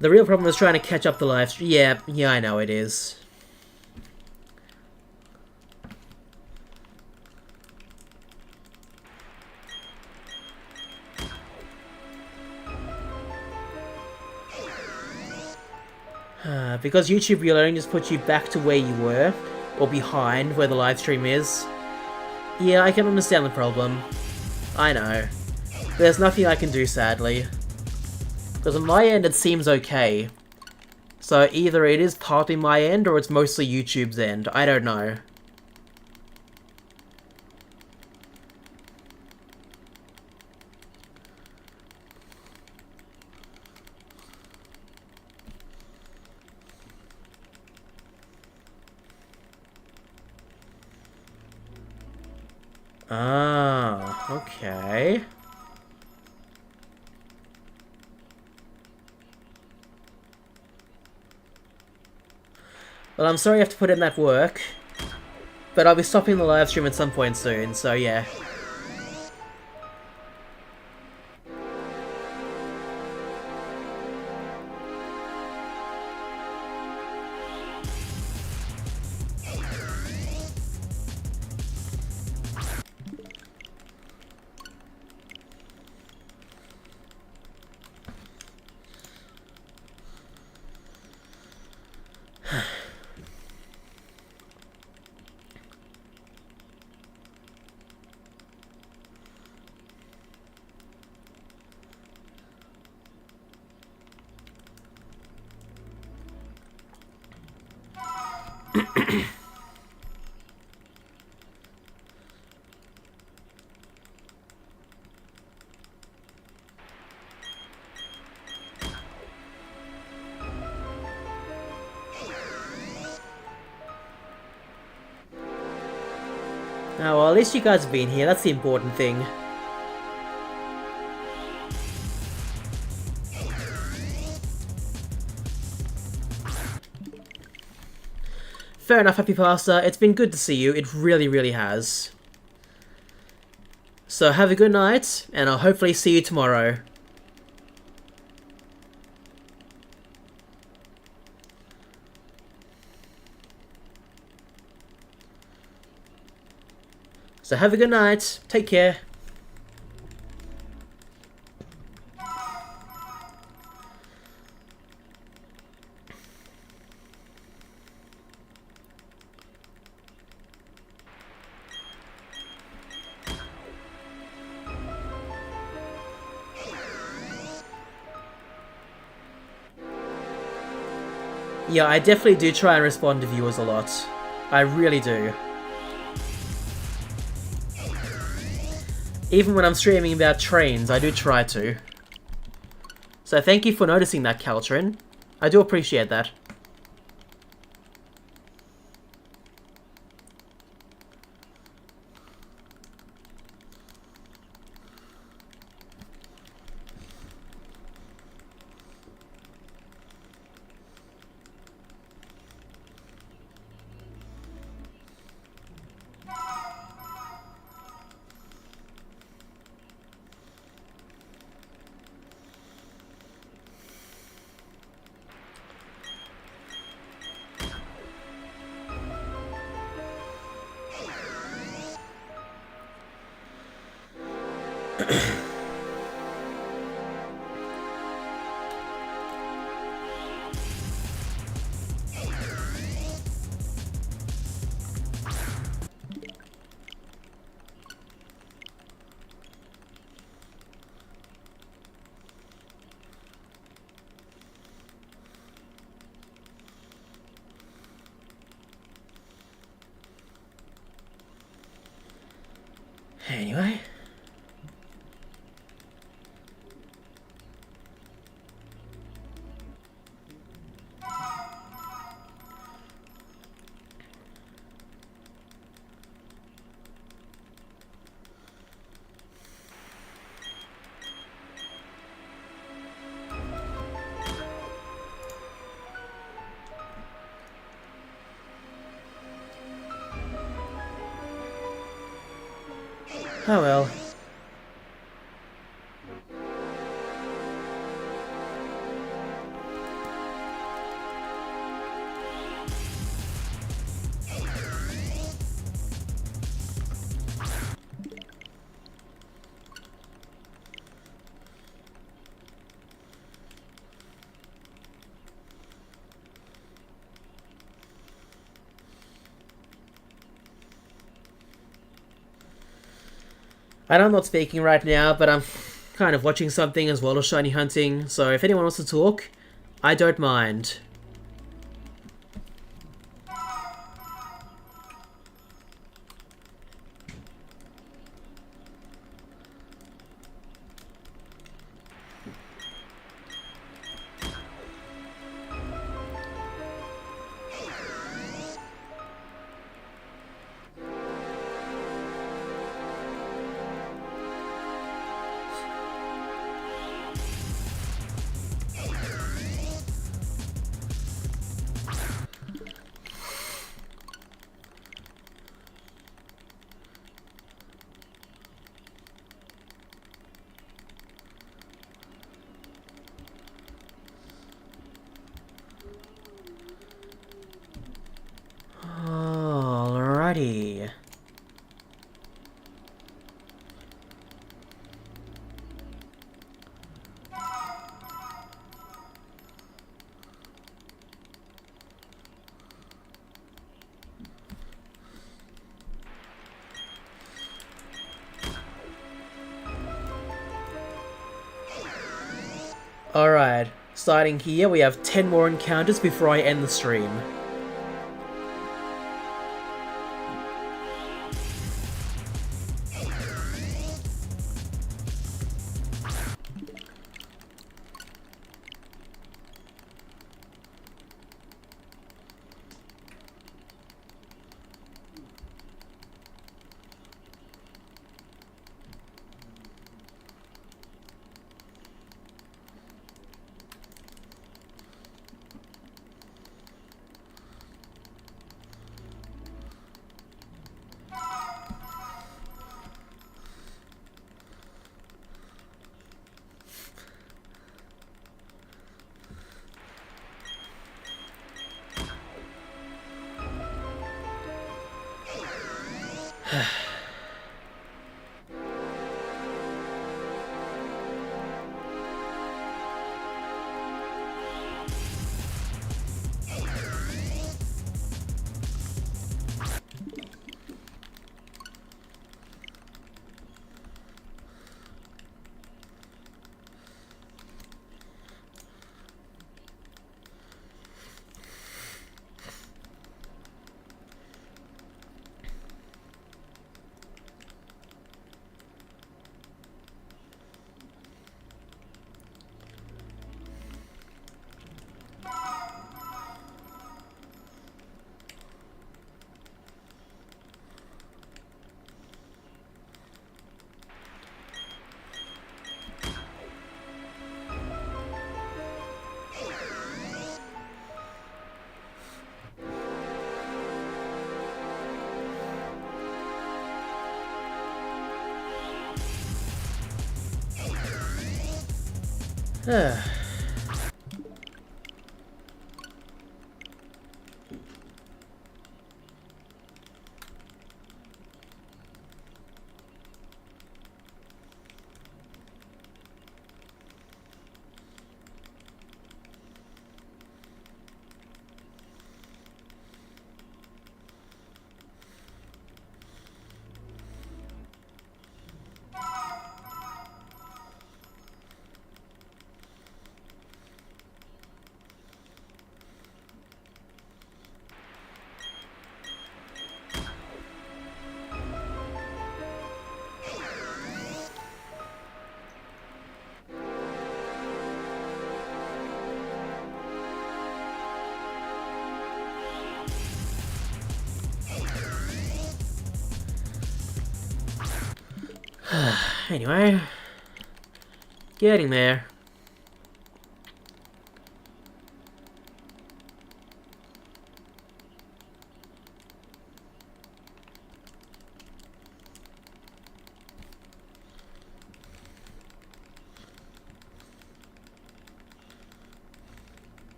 The real problem is trying to catch up the live stream. Yeah, I know it is. Because YouTube reloading just puts you back to where you were, or behind where the live stream is. Yeah, I can understand the problem. I know. There's nothing I can do, sadly. Because on my end, it seems okay. So either it is partly my end, or it's mostly YouTube's end. I don't know. Ah, okay. Well, I'm sorry you have to put in that work, but I'll be stopping the live stream at some point soon, so yeah. Oh, well, at least you guys have been here. That's the important thing. Fair enough, Happy Pasta. It's been good to see you. It really, really has. So have a good night, and I'll hopefully see you tomorrow. So have a good night. Take care. Yeah, I definitely do try and respond to viewers a lot. I really do. Even when I'm streaming about trains, I do try to. So thank you for noticing that, Caltrin. I do appreciate that. Anyway. Oh well. I know I'm not speaking right now, but I'm kind of watching something as well as shiny hunting, so if anyone wants to talk, I don't mind. Alrighty. Alright, starting here, we have 10 more encounters before I end the stream. Anyway, getting there.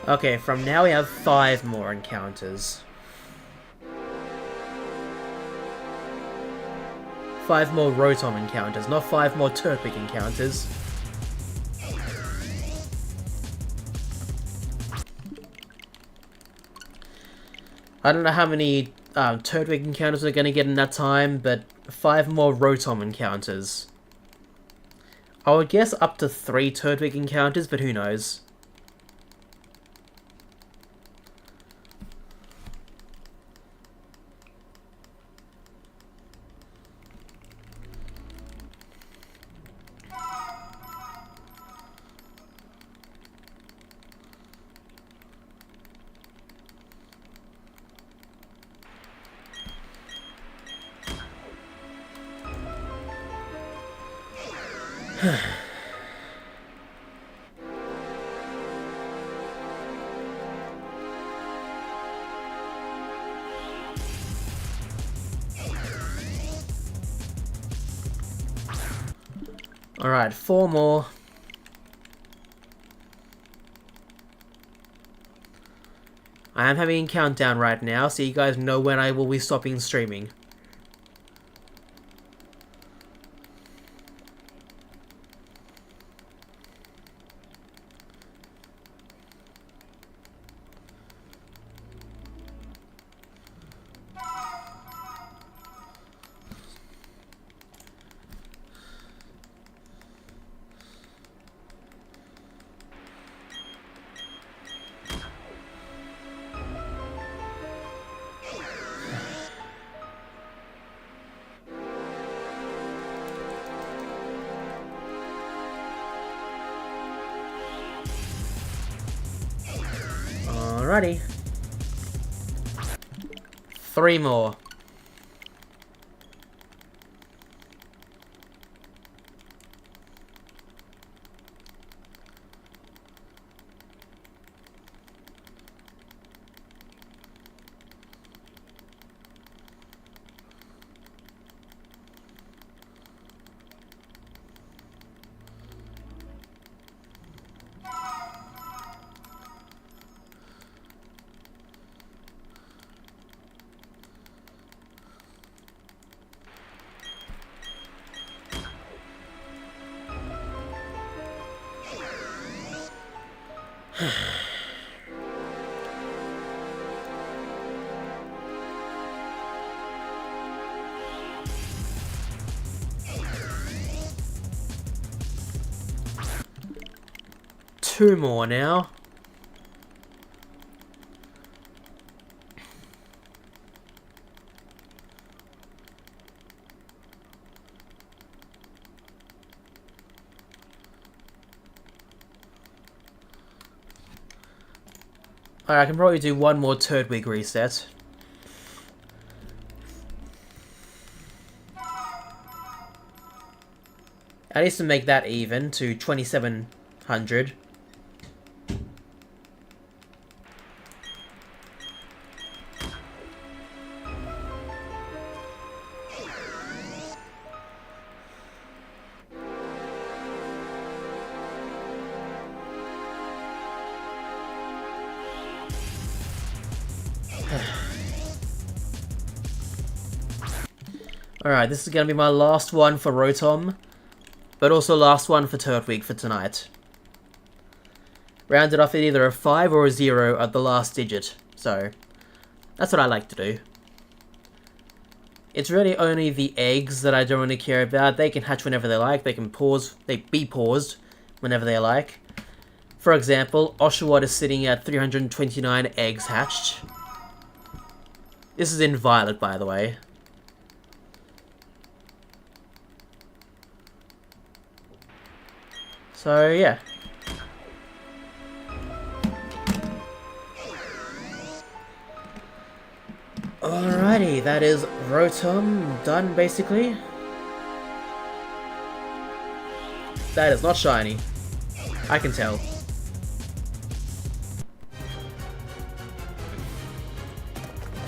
Okay, from now we have 5 more encounters. 5 more Rotom encounters, not 5 more Turtwig encounters. I don't know how many Turtwig encounters we're going to get in that time, but 5 more Rotom encounters. I would guess up to 3 Turtwig encounters, but who knows. Alright, 4 more. I am having a countdown right now, so you guys know when I will be stopping streaming. Alrighty. 3 more. Two more now. Alright, I can probably do one more Turtwig reset. At least to make that even to 2700. Alright, this is going to be my last one for Rotom, but also last one for Turtwig for tonight. Rounded off at either a 5 or a 0 at the last digit, so that's what I like to do. It's really only the eggs that I don't really care about. They can hatch whenever they like, they can be paused whenever they like. For example, Oshawott is sitting at 329 eggs hatched. This is in Violet, by the way. So, yeah. Alrighty, that is Rotom done, basically. That is not shiny. I can tell.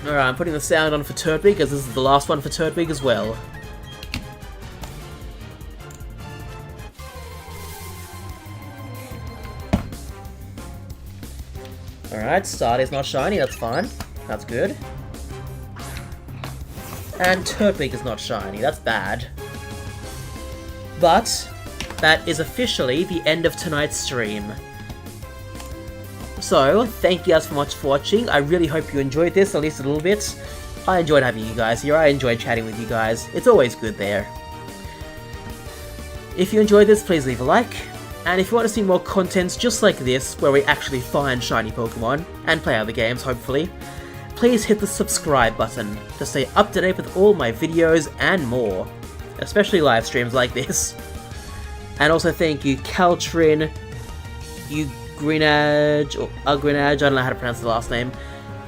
Alright, I'm putting the sound on for Turtwig, because this is the last one for Turtwig as well. Alright, Stardy's not shiny, that's fine. That's good. And Turtwig is not shiny, that's bad. But that is officially the end of tonight's stream. So, thank you guys so much for watching. I really hope you enjoyed this, at least a little bit. I enjoyed having you guys here, I enjoyed chatting with you guys. It's always good there. If you enjoyed this, please leave a like. And if you want to see more content just like this, where we actually find shiny Pokemon, and play other games, hopefully, please hit the subscribe button to stay up to date with all my videos and more, especially live streams like this. And also thank you Caltrin, Ugrinage, or Ugrinage, I don't know how to pronounce the last name.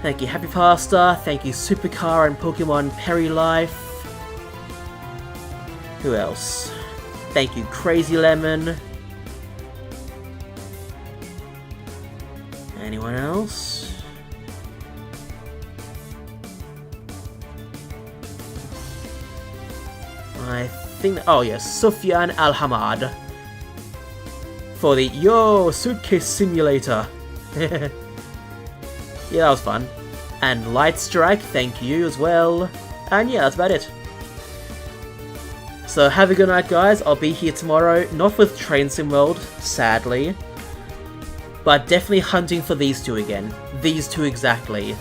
Thank you Happy Pasta, thank you Supercar and Pokemon Perry Life. Who else? Thank you Crazy Lemon. Anyone else? I think, oh yes, Sufyan Al-Hamad for the Yo Suitcase Simulator. Yeah, that was fun. And Light Strike, thank you as well. And yeah, that's about it. So have a good night, guys. I'll be here tomorrow, not with Train Sim World, sadly, but definitely hunting for these two again. These two exactly.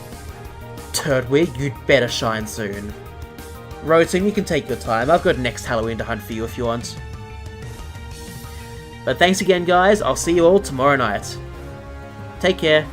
Turtwig, you'd better shine soon. Rotom, you can take your time. I've got next Halloween to hunt for you if you want. But thanks again, guys. I'll see you all tomorrow night. Take care.